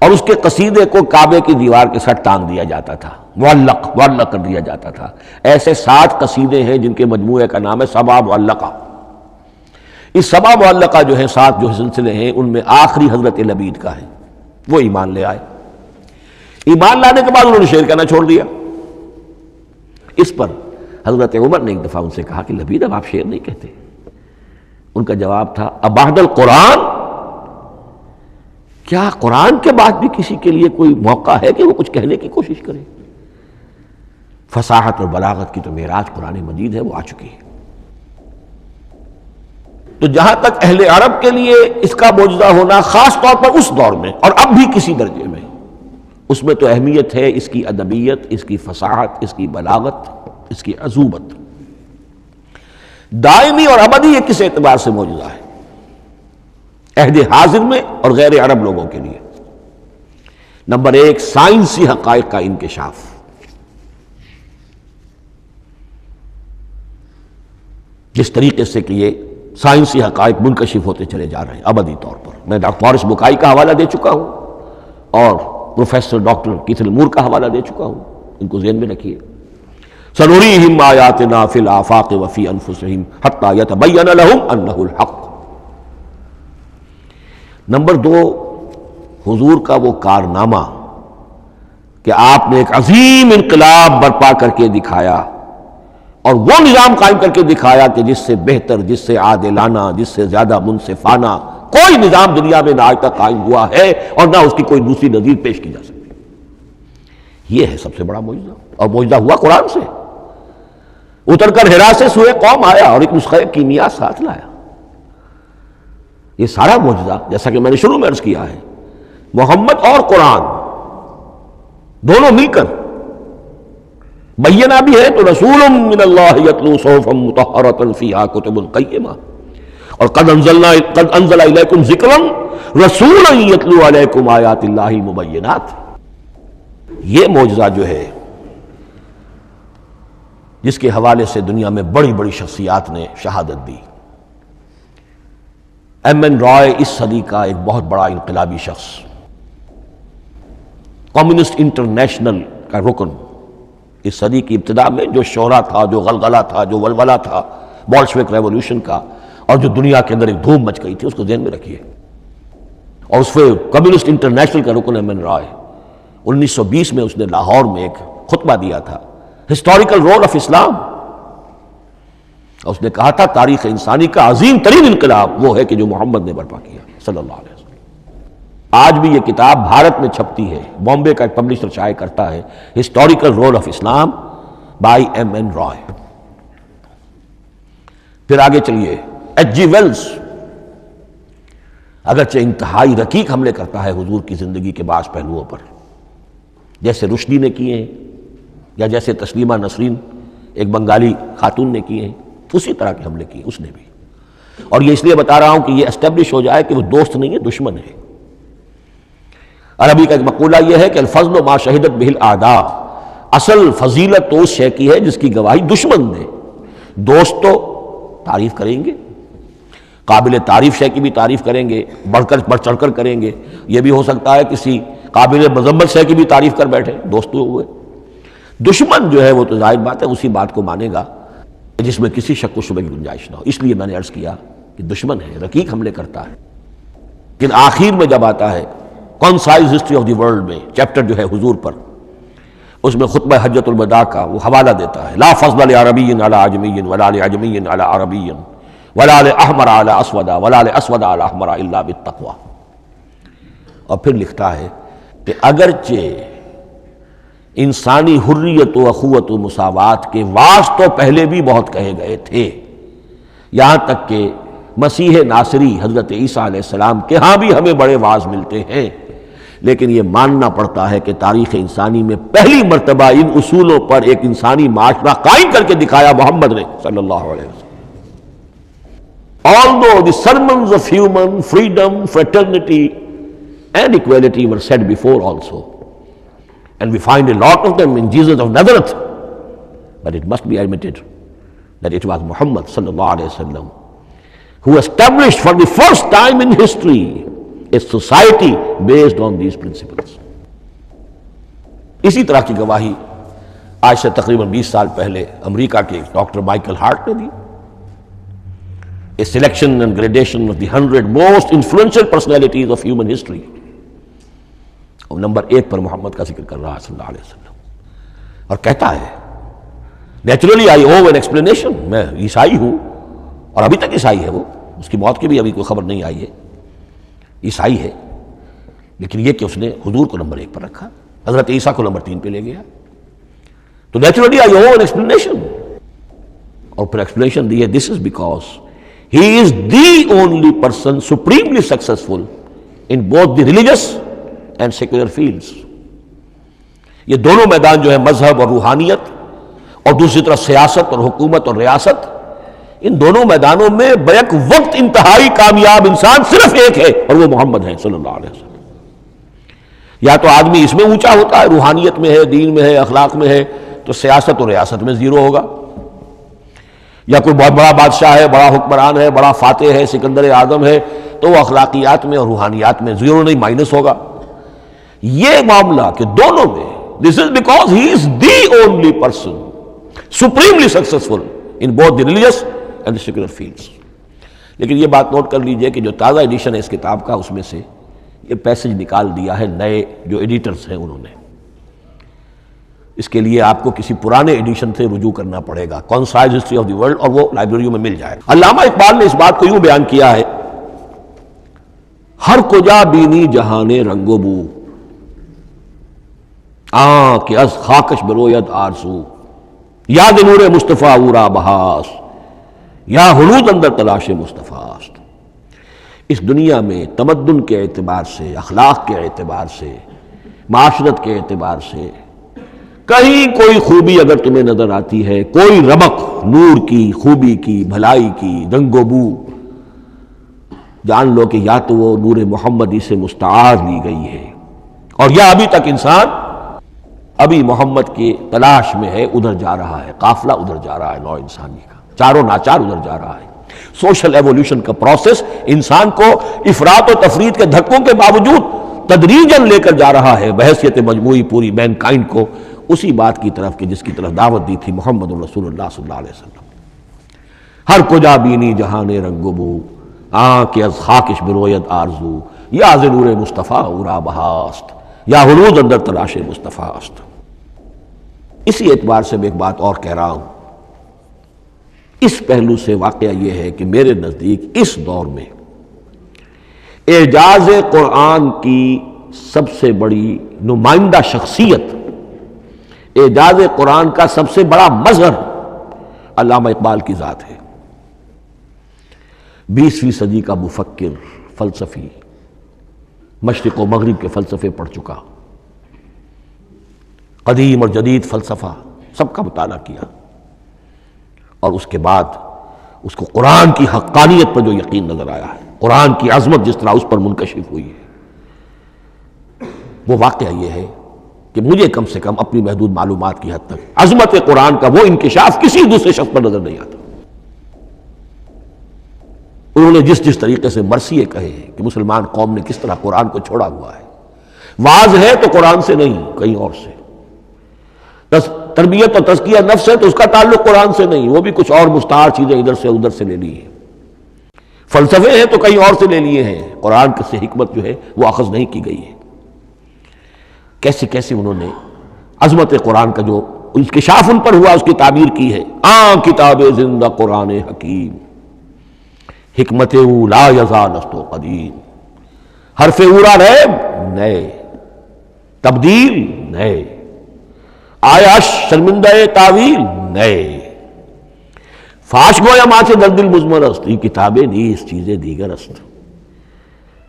اور اس کے قصیدے کو کعبے کی دیوار کے ساتھ ٹانگ دیا جاتا تھا، معلق کر دیا جاتا تھا۔ ایسے 7 قصیدے ہیں جن کے مجموعے کا نام ہے سبع معلقہ۔ اس سبع معلقہ جو ہیں 7 جو سلسلے ہیں، ان میں آخری حضرت لبید کا ہے، وہ ایمان لے آئے۔ ایمان لانے کے بعد انہوں نے شعر کہنا چھوڑ دیا۔ اس پر حضرت عمر نے ایک دفعہ ان سے کہا کہ لبید اب آپ شعر نہیں کہتے۔ ان کا جواب تھا ابعد القرآن، کیا قرآن کے بعد بھی کسی کے لیے کوئی موقع ہے کہ وہ کچھ کہنے کی کوشش کرے؟ فصاحت اور بلاغت کی تو معراج قرآن مجید ہے، وہ آ چکی ہے۔ تو جہاں تک اہل عرب کے لیے اس کا معجزہ ہونا، خاص طور پر اس دور میں اور اب بھی کسی درجے میں، اس میں تو اہمیت ہے اس کی ادبیت، اس کی فصاحت، اس کی بلاغت، اس کی عذوبت۔ دائمی اور ابدی یہ کس اعتبار سے معجزہ ہے؟ عہد حاضر میں اور غیر عرب لوگوں کے لیے۔ نمبر 1، سائنسی حقائق کا انکشاف۔ جس طریقے سے کہ یہ سائنسی حقائق منکشف ہوتے چلے جا رہے ہیں ابدی طور پر، میں ڈاکٹر مورس بکائی کا حوالہ دے چکا ہوں اور پروفیسر ڈاکٹر کیتھل مور کا حوالہ دے چکا ہوں، ان کو ذہن میں رکھیے۔ سنریہم آیاتنا فی الآفاق وفی انفسہم حتی یتبین لہم انہ الحق۔ نمبر 2، حضور کا وہ کارنامہ کہ آپ نے ایک عظیم انقلاب برپا کر کے دکھایا، اور وہ نظام قائم کر کے دکھایا کہ جس سے بہتر، جس سے عادلانہ، جس سے زیادہ منصفانہ کوئی نظام دنیا میں نہ آج تک قائم ہوا ہے، اور نہ اس کی کوئی دوسری نظیر پیش کی جا سکتی۔ یہ ہے سب سے بڑا معجزہ، اور معجزہ ہوا قرآن سے۔ اتر کر حرا سے سوئے قوم آیا اور ایک نسخہ کیمیا ساتھ لایا۔ یہ سارا معجزہ، جیسا کہ میں نے شروع میں عرض کیا ہے، محمد اور قرآن دونوں مل کر بینہ بھی ہے تو رسول من اللہ یتلو صحفا مطہرۃ فیہا کتب قیمہ، اور قد انزل الیکم ذکرا رسولا یتلو علیکم آیات اللہ مبینات۔ یہ معجزہ جو ہے، جس کے حوالے سے دنیا میں بڑی بڑی شخصیات نے شہادت دی۔ ایم این رائے اس صدی کا ایک بہت بڑا انقلابی شخص، کمیونسٹ انٹرنیشنل کا رکن، اس صدی کی ابتدا میں جو شورا تھا، جو غلغلہ تھا، جو ولولہ تھا بولشوک ریولوشن کا، اور جو دنیا کے اندر ایک دھوم مچ گئی تھی، اس کو ذہن میں رکھیے۔ اور اس پہ کمیونسٹ انٹرنیشنل کا رکن ایم این رائے، 1920 میں اس نے لاہور میں ایک خطبہ دیا تھا، ہسٹوریکل رول آف اسلام۔ اس نے کہا تھا تاریخ انسانی کا عظیم ترین انقلاب وہ ہے کہ جو محمد نے برپا کیا صلی اللہ علیہ وسلم۔ آج بھی یہ کتاب بھارت میں چھپتی ہے، بامبے کا ایک پبلشر شائع کرتا ہے، historical role of Islam by M N Roy. پھر آگے چلیے، ایچ جی ویلز، اگرچہ انتہائی رقیق حملے کرتا ہے حضور کی زندگی کے بعض پہلوؤں پر، جیسے رشدی نے کیے ہیں، یا جیسے تسلیمہ نسرین ایک بنگالی خاتون نے کیے ہیں، اسی طرح کے حملے کیے اس نے بھی۔ اور یہ اس لیے بتا رہا ہوں کہ یہ اسٹیبلش ہو جائے کہ وہ دوست نہیں ہے، دشمن ہے۔ عربی کا ایک مقولہ یہ ہے کہ الفضل ما شہدت بہ الاعداء، اصل فضیلت تو اس شے کی ہے جس کی گواہی دشمن دے۔ دوست تو تعریف کریں گے، قابل تعریف شے کی بھی تعریف کریں گے، بڑھ چڑھ کر کریں گے۔ یہ بھی ہو سکتا ہے کسی قابل مذمت شے کی بھی تعریف کر بیٹھے، دوست تو ہوئے۔ دشمن جو ہے وہ تو ظاہر بات ہے اسی بات کو مانے گا جس میں کسی شک و شبہ کی گنجائش نہ ہو۔ اس لیے میں نے عرض کیا کہ دشمن ہے، رقیق حملے کرتا ہے، لیکن آخر میں جب آتا ہے concise history of the world میں چیپٹر جو ہے حضور پر، اس میں خطبہ حجۃ الوداع کا وہ حوالہ دیتا ہے، لا فضل لعربی علی عجمی ولا لعجمی علی عربی ولا لاحمر علی اسود ولا لاسود علی احمر الا بالتقوی۔ اور پھر لکھتا ہے کہ اگرچہ انسانی حریت و اخوت و مساوات کے واعظ تو پہلے بھی بہت کہے گئے تھے، یہاں تک کہ مسیح ناصری حضرت عیسیٰ علیہ السلام کے ہاں بھی ہمیں بڑے واعظ ملتے ہیں، لیکن یہ ماننا پڑتا ہے کہ تاریخ انسانی میں پہلی مرتبہ ان اصولوں پر ایک انسانی معاشرہ قائم کر کے دکھایا محمد نے صلی اللہ علیہ وسلم۔ Although the sermons of human freedom, fraternity and equality were said before also, and we find a lot of them in Jesus of Nazareth, but it must be admitted that it was Muhammad sallallahu alaihi wasallam who established for the first time in history a society based on these principles۔ اسی طرح کی گواہی آج سے تقریباً 20 سال پہلے امریکہ کے ڈاکٹر مائیکل ہارٹ نے دی۔ A selection and gradation of the 100 most influential personalities of human history، اور نمبر 1 پر محمد کا ذکر کر رہا ہے صلی اللہ علیہ وسلم، اور کہتا ہے naturally I owe an explanation، میں عیسائی ہوں اور ابھی تک عیسائی ہے وہ، اس کی موت کی بھی ابھی کوئی خبر نہیں آئی ہے، عیسائی ہے، لیکن یہ کہ اس نے حضور کو نمبر 1 پر رکھا، حضرت عیسیٰ کو نمبر 3 پہ لے گیا، تو naturally I owe an explanation، اور پھر ایکسپلینیشن دی ہے this is because he is the only person supremely successful in both the religious and secular fields۔ یہ دونوں میدان جو ہے مذہب اور روحانیت اور دوسری طرف سیاست اور حکومت اور ریاست، ان دونوں میدانوں میں بیک وقت انتہائی کامیاب انسان صرف ایک ہے، اور وہ محمد ہے صلی اللہ علیہ وسلم۔ یا تو آدمی اس میں اونچا ہوتا ہے، روحانیت میں ہے، دین میں ہے، اخلاق میں ہے، تو سیاست اور ریاست میں زیرو ہوگا، یا کوئی بہت بڑا بادشاہ ہے، بڑا حکمران ہے، بڑا فاتح ہے، سکندر اعظم ہے، تو وہ اخلاقیات میں اور روحانیات میں زیرو نہیں، مائنس ہوگا۔ یہ معاملہ کہ دونوں میں this is because he is the only person supremely successful in both the religious and the secular fields۔ لیکن یہ بات نوٹ کر لیجئے کہ جو تازہ ایڈیشن ہے اس کتاب کا، اس میں سے یہ پیسج نکال دیا ہے نئے جو ایڈیٹرز ہیں انہوں نے، اس کے لیے آپ کو کسی پرانے ایڈیشن سے رجوع کرنا پڑے گا، concise history of the world, اور وہ لائبریریوں میں مل جائے گا۔ علامہ اقبال نے اس بات کو یوں بیان کیا ہے، ہر کجا بینی جہان رنگ و بو، کہ از خاکش بروید آرزو، یاد نور مصطفیٰ اورا بہاس، یا حلود اندر تلاش مصطفیٰ است۔ اس دنیا میں تمدن کے اعتبار سے، اخلاق کے اعتبار سے، معاشرت کے اعتبار سے کہیں کوئی خوبی اگر تمہیں نظر آتی ہے، کوئی رمق نور کی، خوبی کی، بھلائی کی، رنگ و بو، جان لو کہ یا تو وہ نور محمدی سے مستعار لی گئی ہے، اور یا ابھی تک انسان ابھی محمد کی تلاش میں ہے، ادھر جا رہا ہے، قافلہ ادھر جا رہا ہے، نوع انسانی کا چاروں ناچار ادھر جا رہا ہے۔ سوشل ایوولوشن کا پروسیس انسان کو افراط و تفریط کے دھکوں کے باوجود تدریجاً لے کر جا رہا ہے بحیثیت مجموعی پوری مین کائنڈ کو اسی بات کی طرف کہ جس کی طرف دعوت دی تھی محمد رسول اللہ صلی اللہ علیہ وسلم۔ ہر کجا بینی جہان رنگ و بو، کہ از خاکش بروید آرزو، یا ز نور مصطفیٰ اورا بہاست، یا حلود اندر تلاش مصطفیٰ است۔ اسی اعتبار سے میں ایک بات اور کہہ رہا ہوں، اس پہلو سے واقعہ یہ ہے کہ میرے نزدیک اس دور میں اعجاز قرآن کی سب سے بڑی نمائندہ شخصیت، اعجاز قرآن کا سب سے بڑا مظہر علامہ اقبال کی ذات ہے۔ 20ویں صدی کا مفکر، فلسفی، مشرق و مغرب کے فلسفے پڑھ چکا، قدیم اور جدید فلسفہ سب کا مطالعہ کیا، اور اس کے بعد اس کو قرآن کی حقانیت پر جو یقین نظر آیا ہے، قرآن کی عظمت جس طرح اس پر منکشف ہوئی ہے، وہ واقعہ یہ ہے کہ مجھے کم سے کم اپنی محدود معلومات کی حد تک عظمت قرآن کا وہ انکشاف کسی دوسرے شخص پر نظر نہیں آتا۔ انہوں نے جس طریقے سے مرثیے کہے کہ مسلمان قوم نے کس طرح قرآن کو چھوڑا ہوا ہے، واعظ ہے تو قرآن سے نہیں کہیں اور سے، تربیت اور تزکیہ نفس ہے تو اس کا تعلق قرآن سے نہیں، وہ بھی کچھ اور مستعار چیزیں ادھر سے ادھر سے لے لی ہیں، فلسفے ہیں تو کہیں اور سے لے لیے ہیں، قرآن سے حکمت جو ہے وہ اخذ نہیں کی گئی ہے۔ کیسے کیسے انہوں نے عظمت قرآن کا جو انکشاف ان پر ہوا اس کی تعبیر کی ہے، کتاب زندہ قرآن حکیم، حکمت او لا یزال است و قدیم، حرف اورا ریب نئے، تبدیل نئے، آیا شرمندہ تاویل نئے، فاش گویا ماں سے در دل مضمر است، یہ کتابیں نیز چیزیں دیگر است،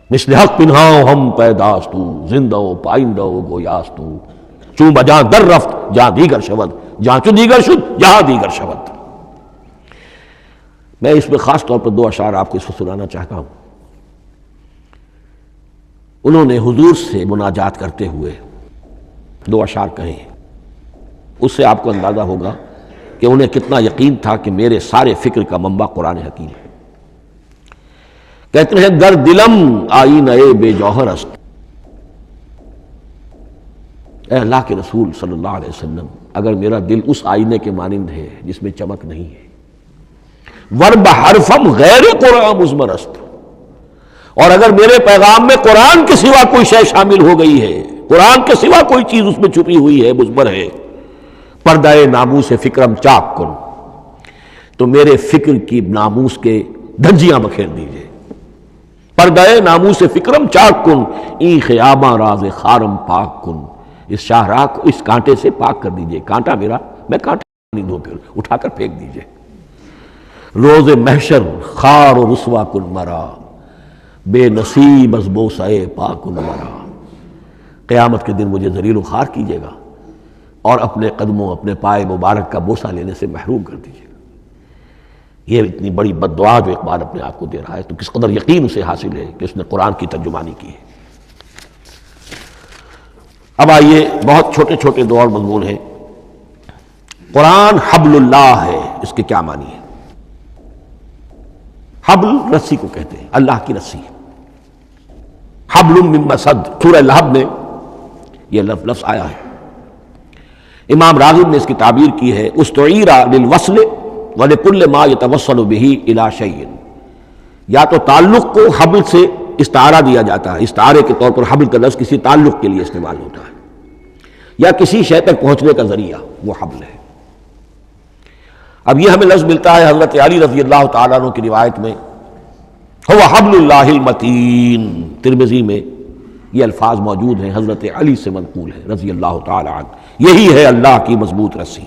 مثل حق پنہاؤ ہم پیداستو، زندہ و پائندہ و گویاستو، چون بجاں در رفت جہاں دیگر شود، جہاں چو دیگر شد جہاں دیگر شود۔ میں اس میں خاص طور پر 2 اشعار آپ کو اس وقت سنانا چاہتا ہوں۔ انہوں نے حضور سے مناجات کرتے ہوئے 2 اشعار کہے ہیں، اس سے آپ کو اندازہ ہوگا کہ انہیں کتنا یقین تھا کہ میرے سارے فکر کا منبع قرآن حکیم ہے۔ کہتے ہیں در دلم آئینہ بے جوہر است، اے اللہ کے رسول صلی اللہ علیہ وسلم، اگر میرا دل اس آئینے کے مانند ہے جس میں چمک نہیں ہے، ورب حرفم غیر قرآن مضمر است، اور اگر میرے پیغام میں قرآن کے سوا کوئی شے شامل ہو گئی ہے، قرآن کے سوا کوئی چیز اس میں چھپی ہوئی ہے، مضمر ہے، پردہ ناموس فکرم چاک کن، تو میرے فکر کی ناموس کے دھجیاں بکھیر دیجئے، پردہ ناموس فکرم چاک کن، این خیاباں راز خارم پاک کن، اس شاہراہ کو اس کانٹے سے پاک کر دیجئے، کانٹا میرا، میں کانٹا نہیں دھو پھر اٹھا کر پھینک دیجئے، روز محشر خار و رسوا کن مرا، بے نصیب از بوسہ پاک کن مرا، قیامت کے دن مجھے ذلیل و خوار کیجیے گا اور اپنے قدموں، اپنے پائے مبارک کا بوسہ لینے سے محروم کر دیجیے گا۔ یہ اتنی بڑی بد دعا جو اقبال اپنے آپ کو دے رہا ہے، تو کس قدر یقین اسے حاصل ہے کہ اس نے قرآن کی ترجمانی کی ہے۔ اب آئیے، بہت چھوٹے چھوٹے 2 اور مضمون ہیں۔ قرآن حبل اللہ ہے، اس کے کیا معنی ہے؟ حبل رسی کو کہتے ہیں، اللہ کی رسی، حبل من مسد، سورہ لہب میں یہ لفظ آیا ہے۔ امام راغب نے اس کی تعبیر کی ہے، استعیر للوصل ولکل ما یتوصل به الی شیء، یا تو تعلق کو حبل سے استعارہ دیا جاتا ہے، استعارے کے طور پر حبل کا لفظ کسی تعلق کے لیے استعمال ہوتا ہے، یا کسی شے تک پہنچنے کا ذریعہ، وہ حبل ہے۔ اب یہ ہمیں لفظ ملتا ہے حضرت علی رضی اللہ تعالیٰ عنہ کی روایت میں، هو حبل اللہ المتین، ترمذی میں یہ الفاظ موجود ہیں، حضرت علی سے منقول ہے رضی اللہ تعالیٰ عنہ، یہی ہے اللہ کی مضبوط رسی،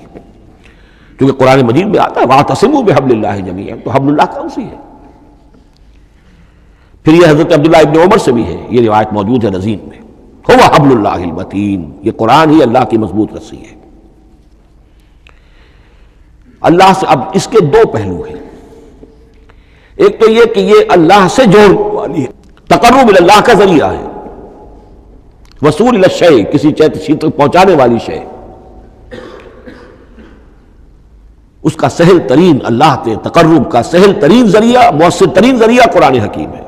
کیونکہ قرآن مجید میں آتا ہے وَاعْتَصِمُوا بِحَبْلِ اللَّهِ جَمِيعًا، تو حبل اللہ کون سی ہے؟ پھر یہ حضرت عبداللہ ابن عمر سے بھی ہے، یہ روایت موجود ہے رزین میں، هو حبل اللہ المتین، یہ قرآن ہی اللہ کی مضبوط رسی ہے۔ اللہ سے اب اس کے 2 پہلو ہیں، ایک تو یہ کہ یہ اللہ سے جوڑنے والی ہے، تقرب اللہ کا ذریعہ ہے، وصول الی الشیء، کسی چیز تک پہنچانے والی شے، اس کا سہل ترین، اللہ کے تقرب کا سہل ترین ذریعہ، مؤثر ترین ذریعہ قرآن حکیم ہے۔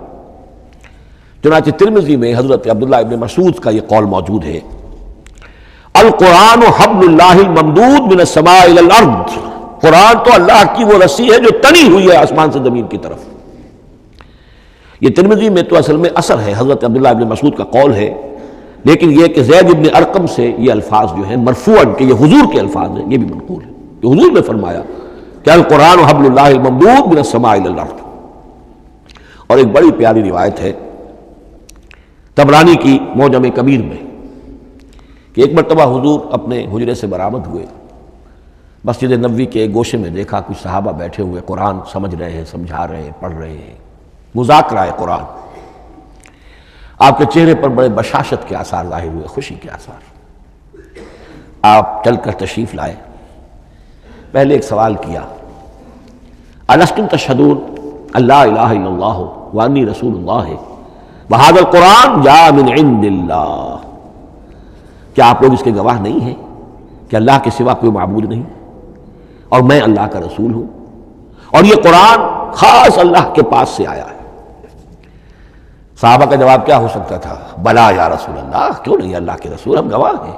چنانچہ ترمذی میں حضرت عبداللہ ابن مسعود کا یہ قول موجود ہے، القرآن حبل اللہ الممدود من السماء الی الارض، قرآن تو اللہ کی وہ رسی ہے جو تنی ہوئی ہے آسمان سے زمین کی طرف۔ یہ ترمذی میں تو اصل میں اثر ہے، حضرت عبداللہ ابن مسعود کا قول ہے، لیکن یہ کہ زید ابن ارقم سے یہ الفاظ جو ہیں مرفوعاً کہ یہ حضور کے الفاظ ہیں، یہ بھی منقول ہے کہ حضور نے فرمایا کہ القرآن حبل اللہ الممدود من السماء الی الارض۔ اور ایک بڑی پیاری روایت ہے طبرانی کی معجم کبیر میں کہ ایک مرتبہ حضور اپنے حجرے سے برآمد ہوئے، مسجد نبوی کے ایک گوشے میں دیکھا کچھ صحابہ بیٹھے ہوئے قرآن سمجھ رہے ہیں، سمجھا رہے ہیں، پڑھ رہے ہیں، مذاکرہ قرآن۔ آپ کے چہرے پر بڑے بشاشت کے آثار ظاہر ہوئے، خوشی کے آثار۔ آپ چل کر تشریف لائے، پہلے ایک سوال کیا، الستم تشہدون اللہ الہ الا اللہ وانی رسول اللہ وہذا القرآن جاء من عند اللہ، کیا آپ لوگ اس کے گواہ نہیں ہیں کہ اللہ کے سوا کوئی معبود نہیں اور میں اللہ کا رسول ہوں، اور یہ قرآن خاص اللہ کے پاس سے آیا ہے؟ صحابہ کا جواب کیا ہو سکتا تھا؟ بلا یا رسول اللہ، کیوں نہیں اللہ کے رسول، ہم گواہ ہیں،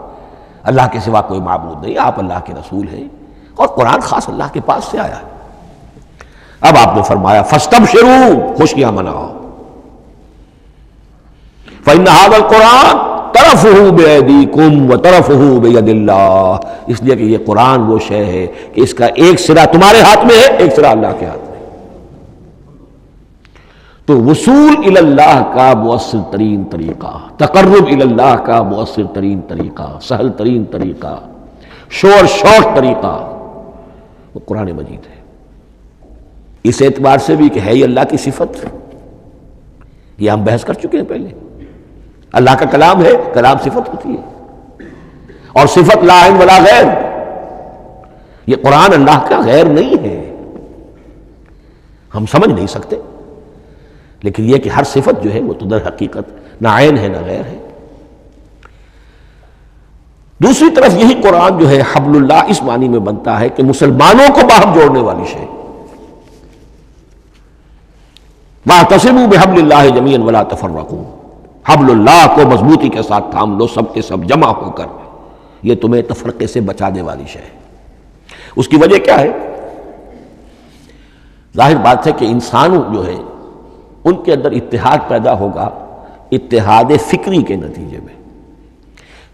اللہ کے سوا کوئی معبود نہیں، آپ اللہ کے رسول ہیں اور قرآن خاص اللہ کے پاس سے آیا ہے۔ اب آپ نے فرمایا فاستبشروا، خوشیاں مناؤ، فإن هذا القرآن طرفہ بایدیکم و طرفہ بید اللہ، اس لیے کہ یہ قرآن وہ شے ہے کہ اس کا ایک سرا تمہارے ہاتھ میں ہے، ایک سرا اللہ کے ہاتھ میں۔ تو وصول الی اللہ کا مؤثر ترین طریقہ، تقرب الی اللہ کا مؤثر ترین طریقہ، سہل ترین طریقہ، شور شوق طریقہ وہ قرآن مجید ہے۔ اس اعتبار سے بھی کہ ہے یہ اللہ کی صفت، یہ ہم بحث کر چکے ہیں پہلے۔ اللہ کا کلام ہے، کلام صفت ہوتی ہے، اور صفت لا عین ولا غیر۔ یہ قرآن اللہ کا غیر نہیں ہے، ہم سمجھ نہیں سکتے، لیکن یہ کہ ہر صفت جو ہے وہ تو در حقیقت نہ عین ہے نہ غیر ہے۔ دوسری طرف یہی قرآن جو ہے حبل اللہ اس معنی میں بنتا ہے کہ مسلمانوں کو باہم جوڑنے والی شے۔ وَاعْتَصِمُوا بِحَبْلِ اللَّهِ جَمِيعًا وَلَا تَفَرَّقُوا، حبل اللہ کو مضبوطی کے ساتھ تھام لو، سب کے سب جمع ہو کر، یہ تمہیں تفرقے سے بچانے والی شے ہے۔ اس کی وجہ کیا ہے؟ ظاہر بات ہے کہ انسان جو ہے ان کے اندر اتحاد پیدا ہوگا اتحاد فکری کے نتیجے میں۔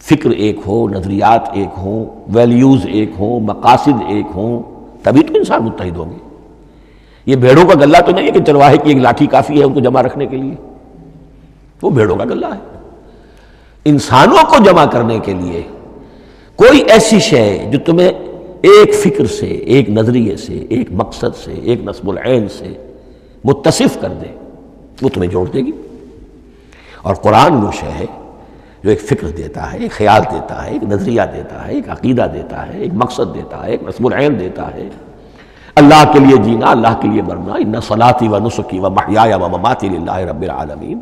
فکر ایک ہو، نظریات ایک ہوں، ویلیوز ایک ہوں، مقاصد ایک ہوں، تبھی تو انسان متحد ہوں گے۔ یہ بھیڑوں کا گلہ تو نہیں ہے کہ چرواہے کی ایک لاٹھی کافی ہے ان کو جمع رکھنے کے لیے، وہ بھیڑوں کا گلہ ہے۔ انسانوں کو جمع کرنے کے لیے کوئی ایسی شے جو تمہیں ایک فکر سے، ایک نظریے سے، ایک مقصد سے، ایک نصب العین سے متصف کر دے، وہ تمہیں جوڑ دے گی۔ اور قرآن وہ شے ہے جو ایک فکر دیتا ہے، ایک خیال دیتا ہے، ایک نظریہ دیتا ہے، ایک عقیدہ دیتا ہے، ایک مقصد دیتا ہے، ایک نصب العین دیتا ہے۔ اللہ کے لیے جینا، اللہ کے لیے مرنا، ان صلاتی و نسکی و محیایا و مماتی للہ رب العالمین،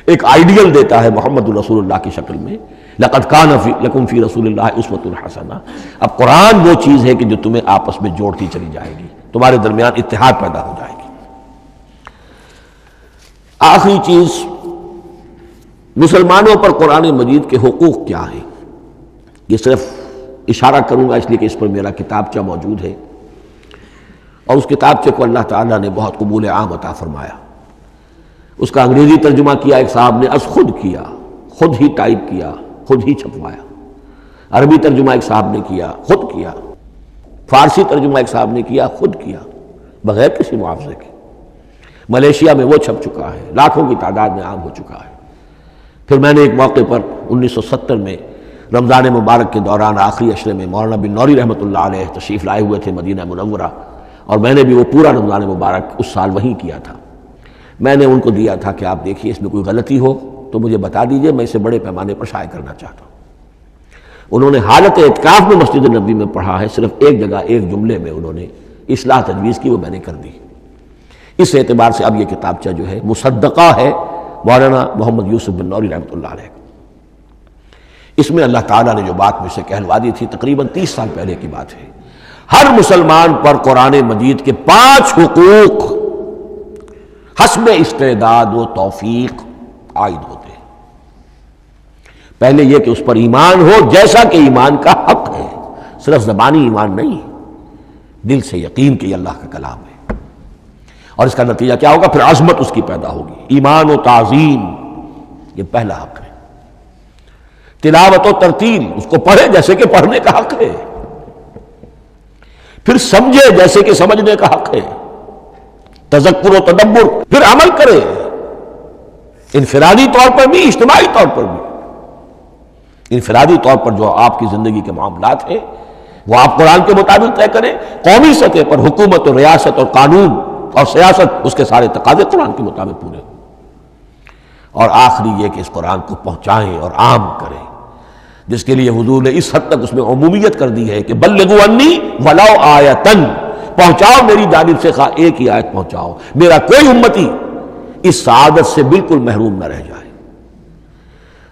ایک آئیڈیل دیتا ہے محمد رسول اللہ کی شکل میں، لقد کان لکم فی رسول اللہ اسوۃ حسنہ۔ اب قرآن وہ چیز ہے کہ جو تمہیں آپس میں جوڑتی چلی جائے گی، تمہارے درمیان اتحاد پیدا ہو جائے گی۔ آخری چیز، مسلمانوں پر قرآن مجید کے حقوق کیا ہیں؟ یہ صرف اشارہ کروں گا اس لیے کہ اس پر میرا کتابچہ موجود ہے، اور اس کتابچے کو اللہ تعالیٰ نے بہت قبول عام عطا فرمایا۔ اس کا انگریزی ترجمہ کیا ایک صاحب نے، از خود کیا، خود ہی ٹائپ کیا، خود ہی چھپوایا۔ عربی ترجمہ ایک صاحب نے کیا، خود کیا۔ فارسی ترجمہ ایک صاحب نے کیا، خود کیا، بغیر کسی معاوضے کے۔ ملیشیا میں وہ چھپ چکا ہے، لاکھوں کی تعداد میں عام ہو چکا ہے۔ پھر میں نے ایک موقع پر 1970 میں رمضان مبارک کے دوران آخری عشرے میں مولانا بن نوری رحمۃ اللہ علیہ تشریف لائے ہوئے تھے مدینہ منورہ، اور میں نے بھی وہ پورا رمضان مبارک اس سال وہیں کیا تھا۔ میں نے ان کو دیا تھا کہ آپ دیکھیے اس میں کوئی غلطی ہو تو مجھے بتا دیجئے، میں اسے بڑے پیمانے پر شائع کرنا چاہتا ہوں۔ انہوں نے حالت اعتکاف میں مسجد نبوی میں پڑھا ہے، صرف ایک جگہ ایک جملے میں انہوں نے اصلاح تجویز کی، وہ میں نے کر دی۔ اس اعتبار سے اب یہ کتابچہ جو ہے مصدقہ ہے مولانا محمد یوسف بن نوری رحمۃ اللہ علیہ۔ اس میں اللہ تعالیٰ نے جو بات مجھ سے کہلوا دی تھی، تقریباً 30 سال پہلے کی بات ہے، ہر مسلمان پر قرآن مجید کے 5 حقوق حسب استعداد و توفیق عائد ہوتے ہیں۔ پہلے یہ کہ اس پر ایمان ہو جیسا کہ ایمان کا حق ہے، صرف زبانی ایمان نہیں، دل سے یقین کہ یہ اللہ کا کلام ہے۔ اور اس کا نتیجہ کیا ہوگا؟ پھر عظمت اس کی پیدا ہوگی، ایمان و تعظیم، یہ پہلا حق ہے۔ تلاوت و ترتیل، اس کو پڑھے جیسے کہ پڑھنے کا حق ہے، پھر سمجھے جیسے کہ سمجھنے کا حق ہے، تذکر و تدبر، پھر عمل کرے، انفرادی طور پر بھی اجتماعی طور پر بھی۔ انفرادی طور پر جو آپ کی زندگی کے معاملات ہیں وہ آپ قرآن کے مطابق طے کریں، قومی سطح پر حکومت اور ریاست اور قانون اور سیاست، اس کے سارے تقاضے قرآن کے مطابق پورے ہوں۔ اور آخری یہ کہ اس قرآن کو پہنچائیں اور عام کریں، جس کے لیے حضور نے اس حد تک اس میں عمومیت کر دی ہے کہ بلغوا انی ولو آیۃ، پہنچاؤ میری جانب سے، خواہ ایک ہی آیت پہنچاؤ، میرا کوئی امتی اس سعادت سے بالکل محروم نہ رہ جائے۔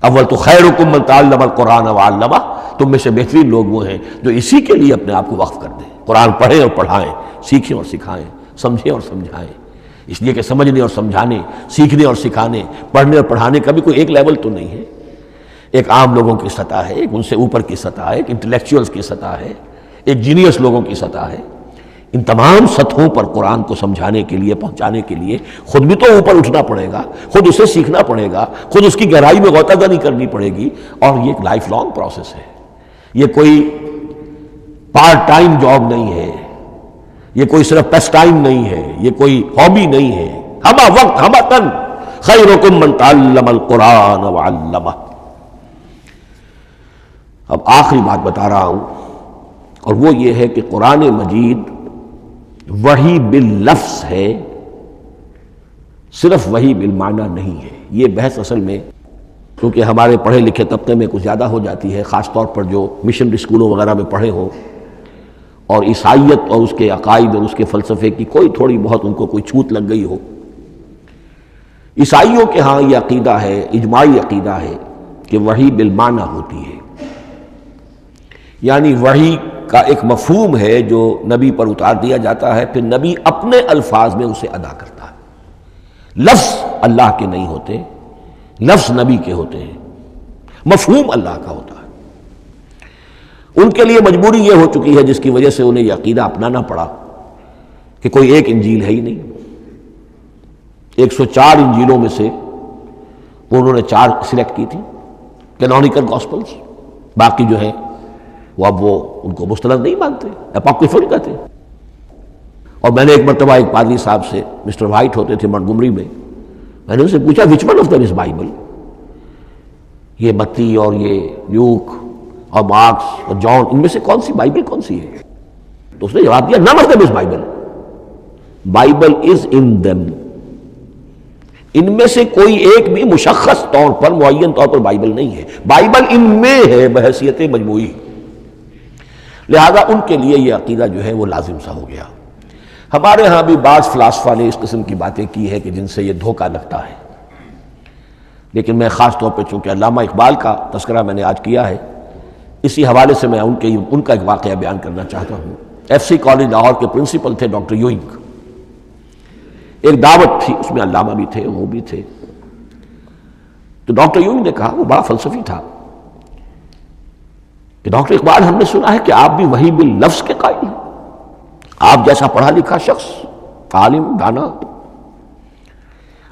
اول تو خیرکم من تعلم القرآن وعلمہ، تم میں سے بہترین لوگ وہ ہیں جو اسی کے لیے اپنے آپ کو وقف کر دیں، قرآن پڑھیں اور پڑھائیں، سیکھیں اور سکھائیں، سمجھیں اور سمجھائیں۔ اس لیے کہ سمجھنے اور سمجھانے، سیکھنے اور سکھانے، پڑھنے اور پڑھانے کا بھی کوئی ایک لیول تو نہیں ہے، ایک عام لوگوں کی سطح ہے، ایک ان سے اوپر کی سطح ہے، ایک انٹلیکچوئلز کی سطح ہے، ایک جینیس لوگوں کی سطح ہے۔ ان تمام سطحوں پر قرآن کو سمجھانے کے لیے، پہنچانے کے لیے خود بھی تو اوپر اٹھنا پڑے گا، خود اسے سیکھنا پڑے گا، خود اس کی گہرائی میں غوطہ زنی کرنی پڑے گی، اور یہ ایک لائف لانگ پروسیس ہے۔ یہ کوئی پارٹ ٹائم جاب نہیں ہے، یہ کوئی صرف پیس ٹائم نہیں ہے، یہ کوئی ہابی نہیں ہے۔ ہمہ وقت ہمہ تن خیرکم من تعلم القرآن وعلمہ۔ اب آخری بات بتا رہا ہوں، اور وہ یہ ہے کہ قرآن مجید وحی باللفظ ہے، صرف وحی بالمعنی نہیں ہے۔ یہ بحث اصل میں کیونکہ ہمارے پڑھے لکھے طبقے میں کچھ زیادہ ہو جاتی ہے، خاص طور پر جو مشنری اسکولوں وغیرہ میں پڑھے ہوں اور عیسائیت اور اس کے عقائد اور اس کے فلسفے کی کوئی تھوڑی بہت ان کو کوئی چھوت لگ گئی ہو۔ عیسائیوں کے ہاں یہ عقیدہ ہے، اجماعی عقیدہ ہے کہ وحی بالمعنی ہوتی ہے، یعنی وحی کا ایک مفہوم ہے جو نبی پر اتار دیا جاتا ہے، پھر نبی اپنے الفاظ میں اسے ادا کرتا ہے۔ لفظ اللہ کے نہیں ہوتے، لفظ نبی کے ہوتے ہیں، مفہوم اللہ کا ہوتا ہے۔ ان کے لیے مجبوری یہ ہو چکی ہے جس کی وجہ سے انہیں یہ عقیدہ اپنانا پڑا کہ کوئی ایک انجیل ہے ہی نہیں۔ 104 انجیلوں میں سے انہوں نے 4 سلیکٹ کی تھی کینونیکل گاسپلز، باقی جو ہیں وہ اب وہ ان کو مستند نہیں مانتے، اپوکریفل کہتے ہیں۔ اور میں نے ایک مرتبہ ایک پادری صاحب سے، مسٹر وائٹ ہوتے تھے منٹگمری میں نے ان سے پوچھا which one of them is Bible, یہ متی اور یہ لیوک اور مارکس اور جان، ان میں سے کون سی بائبل کون سی ہے؟ تو اس نے جواب دیا none of them is Bible. Bible is in them. ان میں سے کوئی ایک بھی مشخص طور پر، معین طور پر بائبل نہیں ہے، بائبل ان میں ہے بحیثیت مجموعی۔ لہذا ان کے لیے یہ عقیدہ جو ہے وہ لازم سا ہو گیا۔ ہمارے ہاں بھی بعض فلاسفہ نے اس قسم کی باتیں کی ہے کہ جن سے یہ دھوکہ لگتا ہے، لیکن میں خاص طور پہ چونکہ علامہ اقبال کا تذکرہ میں نے آج کیا ہے، اسی حوالے سے میں ان کا ایک واقعہ بیان کرنا چاہتا ہوں۔ ایف سی کالج لاہور کے پرنسپل تھے ڈاکٹر یوئنگ۔ ایک دعوت تھی، اس میں علامہ بھی تھے، وہ بھی تھے۔ تو ڈاکٹر یوئنگ نے کہا، وہ بڑا فلسفی تھا، کہ ڈاکٹر اقبال ہم نے سنا ہے کہ آپ بھی وحی باللفظ کے قائل ہیں، آپ جیسا پڑھا لکھا شخص، عالم دانا۔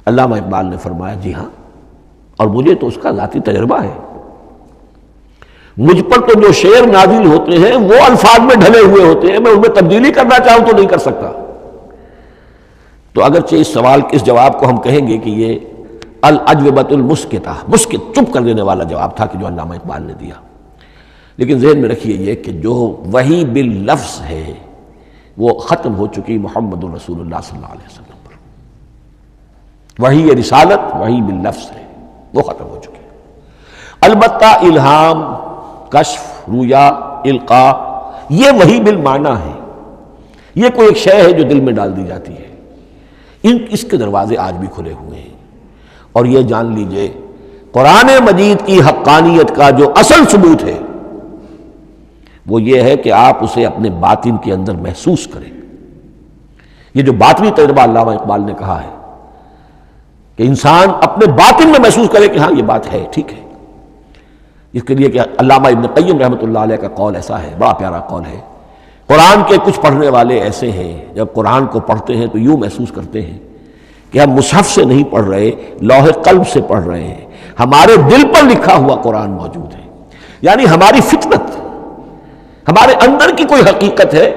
علامہ اقبال نے فرمایا جی ہاں، اور مجھے تو اس کا ذاتی تجربہ ہے، مجھ پر تو جو شعر نازل ہوتے ہیں وہ الفاظ میں ڈھلے ہوئے ہوتے ہیں، میں ان میں تبدیلی کرنا چاہوں تو نہیں کر سکتا۔ تو اگرچہ اس سوال کے اس جواب کو ہم کہیں گے کہ یہ الاجوبۃ المسکتہ، مسکت چپ کر دینے والا جواب تھا کہ جو علامہ اقبال نے دیا، لیکن ذہن میں رکھیے یہ کہ جو وحی باللفظ ہے وہ ختم ہو چکی محمد رسول اللہ صلی اللہ علیہ وسلم پر۔ وحی رسالت وحی باللفظ ہے، وہ ختم ہو چکی۔ البتہ الہام، کشف، رویا، القاء، یہ وحی بالمعنی ہے، یہ کوئی ایک شے ہے جو دل میں ڈال دی جاتی ہے۔ اس کے دروازے آج بھی کھلے ہوئے ہیں، اور یہ جان لیجئے قرآن مجید کی حقانیت کا جو اصل ثبوت ہے وہ یہ ہے کہ آپ اسے اپنے باطن کے اندر محسوس کریں۔ یہ جو باطنی تجربہ علامہ اقبال نے کہا ہے کہ انسان اپنے باطن میں محسوس کرے کہ ہاں یہ بات ہے، ٹھیک ہے۔ اس کے لیے کہ علامہ ابن قیم رحمۃ اللہ علیہ کا قول ایسا ہے، بڑا پیارا قول ہے، قرآن کے کچھ پڑھنے والے ایسے ہیں جب قرآن کو پڑھتے ہیں تو یوں محسوس کرتے ہیں کہ ہم مصحف سے نہیں پڑھ رہے، لوح قلب سے پڑھ رہے ہیں، ہمارے دل پر لکھا ہوا قرآن موجود ہے، یعنی ہماری فطرت، ہمارے اندر کی کوئی حقیقت ہے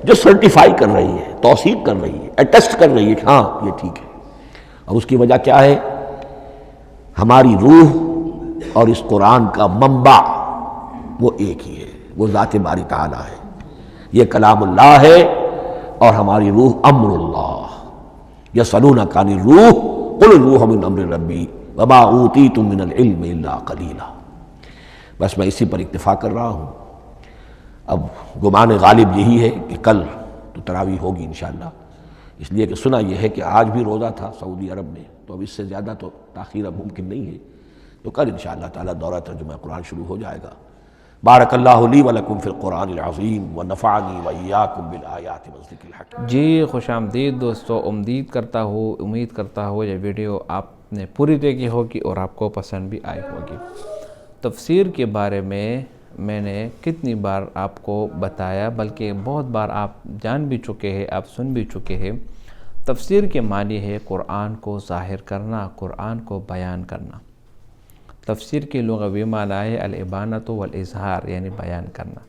جو سرٹیفائی کر رہی ہے، توثیق کر رہی ہے، اٹیسٹ کر رہی ہے کہ ہاں یہ ٹھیک ہے۔ اور اس کی وجہ کیا ہے؟ ہماری روح اور اس قرآن کا منبع وہ ایک ہی ہے، وہ ذات باری تعالیٰ ہے، یہ کلام اللہ ہے، اور ہماری روح امر اللہ۔ یسألونک عن الروح قل الروح من امر ربی وما اوتیتم من العلم الا قلیلا۔ بس میں اسی پر اکتفا کر رہا ہوں۔ اب گمان غالب یہی ہے کہ کل تو تراویح ہوگی انشاءاللہ، اس لیے کہ سنا یہ ہے کہ آج بھی روزہ تھا سعودی عرب میں، تو اب اس سے زیادہ تو تاخیر اب ممکن نہیں ہے، تو کل انشاءاللہ تعالی دورہ ترجمہ قرآن شروع ہو جائے گا۔ بارک اللہ لی ولکم فی القرآن العظیم ونفعنی وإیاکم بالآیات والذکر الحکیم۔ جی خوش آمدید دوستو، امید کرتا ہوں یہ ویڈیو آپ نے پوری دیکھی ہوگی اور آپ کو پسند بھی آئی ہوگی۔ تفسیر کے بارے میں میں نے کتنی بار آپ کو بتایا، بلکہ بہت بار آپ جان بھی چکے ہیں، آپ سن بھی چکے ہیں، تفسیر کے معنی ہے قرآن کو ظاہر کرنا، قرآن کو بیان کرنا۔ تفسیر کے لغوی معنی ہے الابانۃ والاظہار، یعنی بیان کرنا،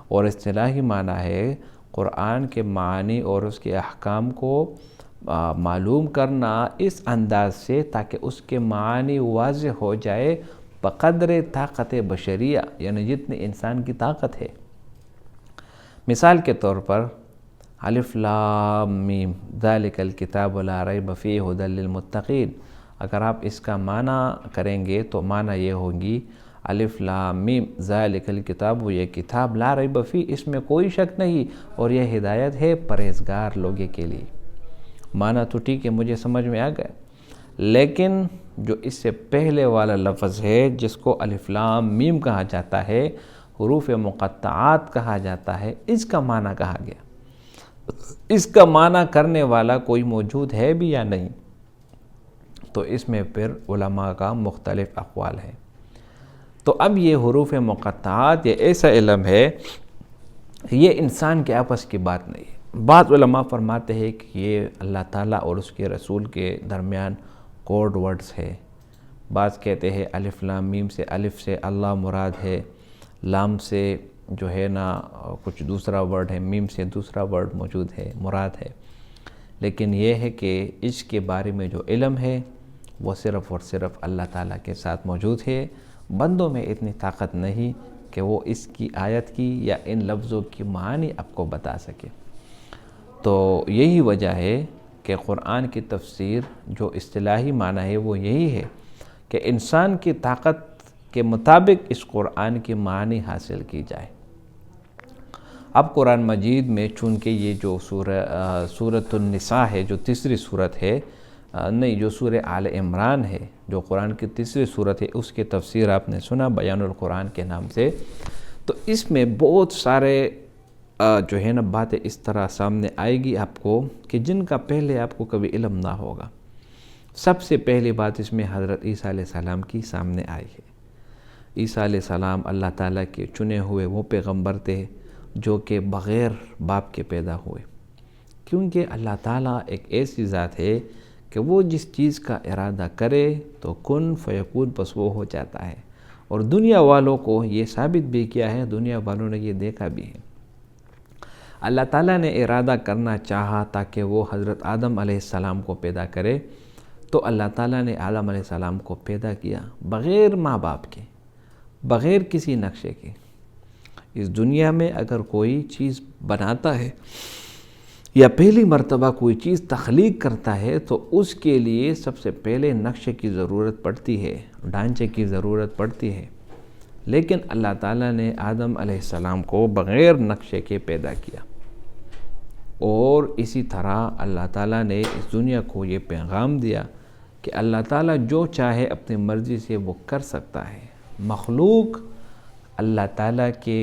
اور اصطلاحی معنی ہے قرآن کے معنی اور اس کے احکام کو معلوم کرنا اس انداز سے تاکہ اس کے معنی واضح ہو جائے بقدر طاقت بشریہ، یعنی جتنی انسان کی طاقت ہے۔ مثال کے طور پر الف لام میم ذالک الکتاب لا ریب فیہ ھدی للمتقین، اگر آپ اس کا معنی کریں گے تو معنی یہ ہوگی الف لام میم ذالک الکتاب، یہ کتاب لا ریب فیہ، اس میں کوئی شک نہیں، اور یہ ہدایت ہے پرہیزگار لوگوں کے لیے۔ معنی تو ٹھیک ہے، مجھے سمجھ میں آ گیا، لیکن جو اس سے پہلے والا لفظ ہے جس کو الف لام میم کہا جاتا ہے، حروف مقطعات کہا جاتا ہے، اس کا معنی کہا گیا، اس کا معنی کرنے والا کوئی موجود ہے بھی یا نہیں؟ تو اس میں پھر علماء کا مختلف اقوال ہے۔ تو اب یہ حروف مقطعات یہ ایسا علم ہے، یہ انسان کے آپس کی بات نہیں ہے۔ بعض علماء فرماتے ہیں کہ یہ اللہ تعالیٰ اور اس کے رسول کے درمیان کوڈ ورڈز ہے۔ بعض کہتے ہیں الف لام میم سے، الف سے اللہ مراد ہے، لام سے جو ہے نا کچھ دوسرا ورڈ ہے، میم سے دوسرا ورڈ موجود ہے، مراد ہے۔ لیکن یہ ہے کہ اس کے بارے میں جو علم ہے وہ صرف اور صرف اللہ تعالیٰ کے ساتھ موجود ہے، بندوں میں اتنی طاقت نہیں کہ وہ اس کی آیت کی یا ان لفظوں کی معنی آپ کو بتا سکے۔ تو یہی وجہ ہے کہ قرآن کی تفسیر جو اصطلاحی معنی ہے وہ یہی ہے کہ انسان کی طاقت کے مطابق اس قرآن کی معنی حاصل کی جائے۔ اب قرآن مجید میں چونکہ یہ جو سورۃ النساء ہے، جو تیسری صورت ہے، نہیں جو سورہ آل عمران ہے، جو قرآن کی تیسری صورت ہے، اس کی تفسیر آپ نے سنا بیان القرآن کے نام سے، تو اس میں بہت سارے جو ہے نا باتیں اس طرح سامنے آئے گی آپ کو کہ جن کا پہلے آپ کو کبھی علم نہ ہوگا۔ سب سے پہلی بات اس میں حضرت عیسیٰ علیہ السلام کی سامنے آئی ہے۔ عیسیٰ علیہ السلام اللہ تعالیٰ کے چنے ہوئے وہ پیغمبر تھے جو کہ بغیر باپ کے پیدا ہوئے، کیونکہ اللہ تعالیٰ ایک ایسی ذات ہے کہ وہ جس چیز کا ارادہ کرے تو کن فیکون بس وہ ہو جاتا ہے، اور دنیا والوں کو یہ ثابت بھی کیا ہے، دنیا والوں نے یہ دیکھا بھی ہے۔ اللہ تعالیٰ نے ارادہ کرنا چاہا تاکہ وہ حضرت آدم علیہ السلام کو پیدا کرے، تو اللہ تعالیٰ نے آدم علیہ السلام کو پیدا کیا بغیر ماں باپ کے، بغیر کسی نقشے کے۔ اس دنیا میں اگر کوئی چیز بناتا ہے یا پہلی مرتبہ کوئی چیز تخلیق کرتا ہے تو اس کے لیے سب سے پہلے نقشے کی ضرورت پڑتی ہے، ڈھانچے کی ضرورت پڑتی ہے، لیکن اللہ تعالیٰ نے آدم علیہ السلام کو بغیر نقشے کے پیدا کیا۔ اور اسی طرح اللہ تعالیٰ نے اس دنیا کو یہ پیغام دیا کہ اللہ تعالیٰ جو چاہے اپنی مرضی سے وہ کر سکتا ہے، مخلوق اللہ تعالیٰ کے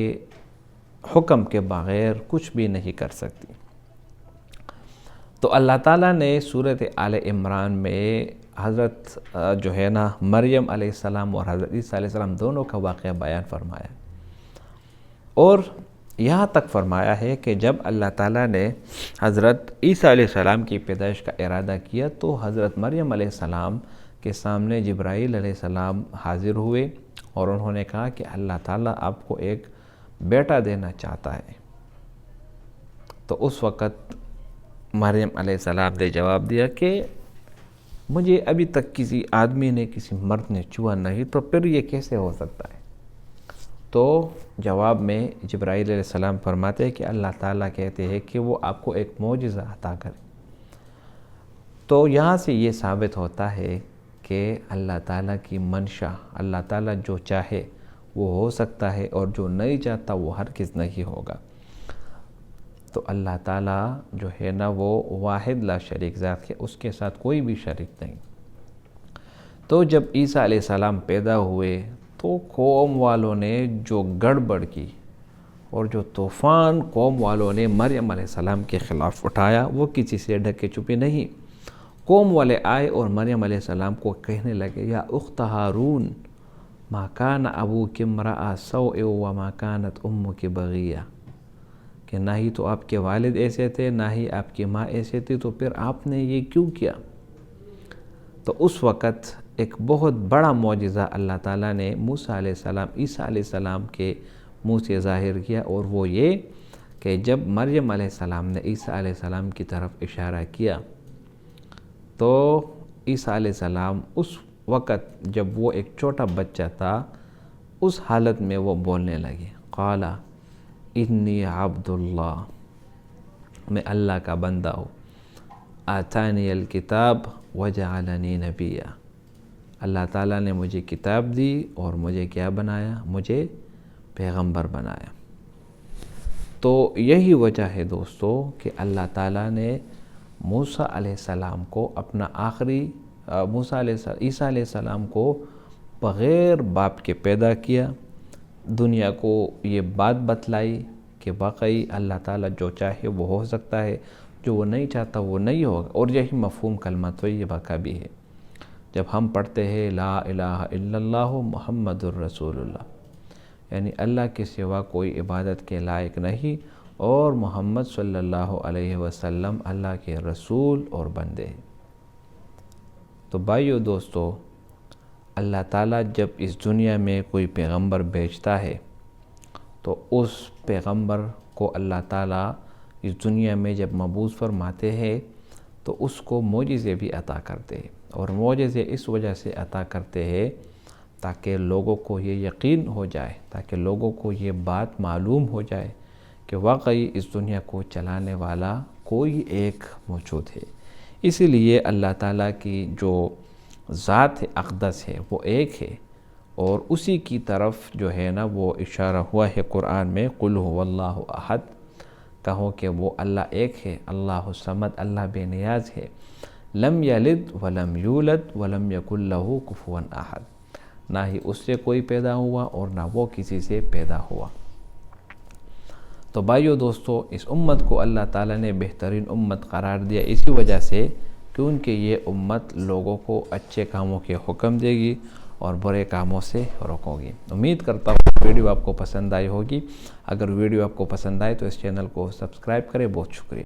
حکم کے بغیر کچھ بھی نہیں کر سکتی۔ تو اللہ تعالیٰ نے سورۃ آل عمران میں حضرت جو ہے نا مریم علیہ السلام اور حضرت عیسیٰ علیہ السلام دونوں کا واقعہ بیان فرمایا، اور یہاں تک فرمایا ہے کہ جب اللہ تعالیٰ نے حضرت عیسیٰ علیہ السلام کی پیدائش کا ارادہ کیا تو حضرت مریم علیہ السلام کے سامنے جبرائیل علیہ السلام حاضر ہوئے اور انہوں نے کہا کہ اللہ تعالیٰ آپ کو ایک بیٹا دینا چاہتا ہے۔ تو اس وقت مریم علیہ السلام نے جواب دیا کہ مجھے ابھی تک کسی آدمی نے، کسی مرد نے چھوا نہیں، تو پھر یہ کیسے ہو سکتا ہے؟ تو جواب میں جبرائیل علیہ السلام فرماتے ہیں کہ اللہ تعالیٰ کہتے ہیں کہ وہ آپ کو ایک معجزہ عطا کرے۔ تو یہاں سے یہ ثابت ہوتا ہے کہ اللہ تعالیٰ کی منشا، اللہ تعالیٰ جو چاہے وہ ہو سکتا ہے، اور جو نہیں چاہتا وہ ہرگز نہیں ہوگا۔ تو اللہ تعالیٰ جو ہے نا وہ واحد لا شریک ذات ہے، اس کے ساتھ کوئی بھی شریک نہیں۔ تو جب عیسیٰ علیہ السلام پیدا ہوئے تو قوم والوں نے جو گڑبڑ کی اور جو طوفان قوم والوں نے مریم علیہ السلام کے خلاف اٹھایا وہ کسی سے ڈھکے چھپے نہیں۔ قوم والے آئے اور مریم علیہ السلام کو کہنے لگے یا اخت ہارون، ما کان ابوک امرأ سوء وما کانت امک بغیہ، کہ نہ ہی تو آپ کے والد ایسے تھے نہ ہی آپ کی ماں ایسے تھی، تو پھر آپ نے یہ کیوں کیا؟ تو اس وقت ایک بہت بڑا معجزہ اللہ تعالیٰ نے موسیٰ علیہ السلام عیسیٰ علیہ السلام کے منہ سے ظاہر کیا، اور وہ یہ کہ جب مریم علیہ السلام نے عیسیٰ علیہ السلام کی طرف اشارہ کیا تو عیسیٰ علیہ السلام اس وقت جب وہ ایک چھوٹا بچہ تھا اس حالت میں وہ بولنے لگے، قال انی عبد اللہ، میں اللہ کا بندہ ہوں، آتانی الکتاب وجعلنی نبیا، اللہ تعالیٰ نے مجھے کتاب دی اور مجھے کیا بنایا؟ مجھے پیغمبر بنایا۔ تو یہی وجہ ہے دوستو کہ اللہ تعالیٰ نے موسیٰ علیہ السلام کو اپنا آخری عیسیٰ علیہ السلام کو بغیر باپ کے پیدا کیا، دنیا کو یہ بات بتلائی کہ واقعی اللہ تعالیٰ جو چاہے وہ ہو سکتا ہے، جو وہ نہیں چاہتا وہ نہیں ہوگا۔ اور یہی مفہوم کلمہ طیبہ کا بھی ہے، جب ہم پڑھتے ہیں لا الہ الا اللہ محمد الرسول اللہ، یعنی اللہ کے سوا کوئی عبادت کے لائق نہیں اور محمد صلی اللہ علیہ وسلم اللہ کے رسول اور بندے ہیں۔ تو بھائیو دوستو، اللہ تعالیٰ جب اس دنیا میں کوئی پیغمبر بھیجتا ہے تو اس پیغمبر کو اللہ تعالیٰ اس دنیا میں جب مبعوث فرماتے ہیں تو اس کو معجزے بھی عطا کرتے ہیں، اور معجزے اس وجہ سے عطا کرتے ہیں تاکہ لوگوں کو یہ یقین ہو جائے، تاکہ لوگوں کو یہ بات معلوم ہو جائے کہ واقعی اس دنیا کو چلانے والا کوئی ایک موجود ہے۔ اسی لیے اللہ تعالیٰ کی جو ذات اقدس ہے وہ ایک ہے، اور اسی کی طرف جو ہے نا وہ اشارہ ہوا ہے قرآن میں، قل هو اللہ احد، کہو کہ وہ اللہ ایک ہے، اللہ الصمد، اللہ بے نیاز ہے، لم یلد ولم یولد ولم یکن لہ کفوا احد، نہ ہی اس سے کوئی پیدا ہوا اور نہ وہ کسی سے پیدا ہوا۔ تو بھائیو دوستو، اس امت کو اللہ تعالیٰ نے بہترین امت قرار دیا اسی وجہ سے کیونکہ یہ امت لوگوں کو اچھے کاموں کے حکم دے گی اور برے کاموں سے روکو گی۔ امید کرتا ہوں ویڈیو آپ کو پسند آئی ہوگی۔ اگر ویڈیو آپ کو پسند آئے تو اس چینل کو سبسکرائب کریں۔ بہت شکریہ۔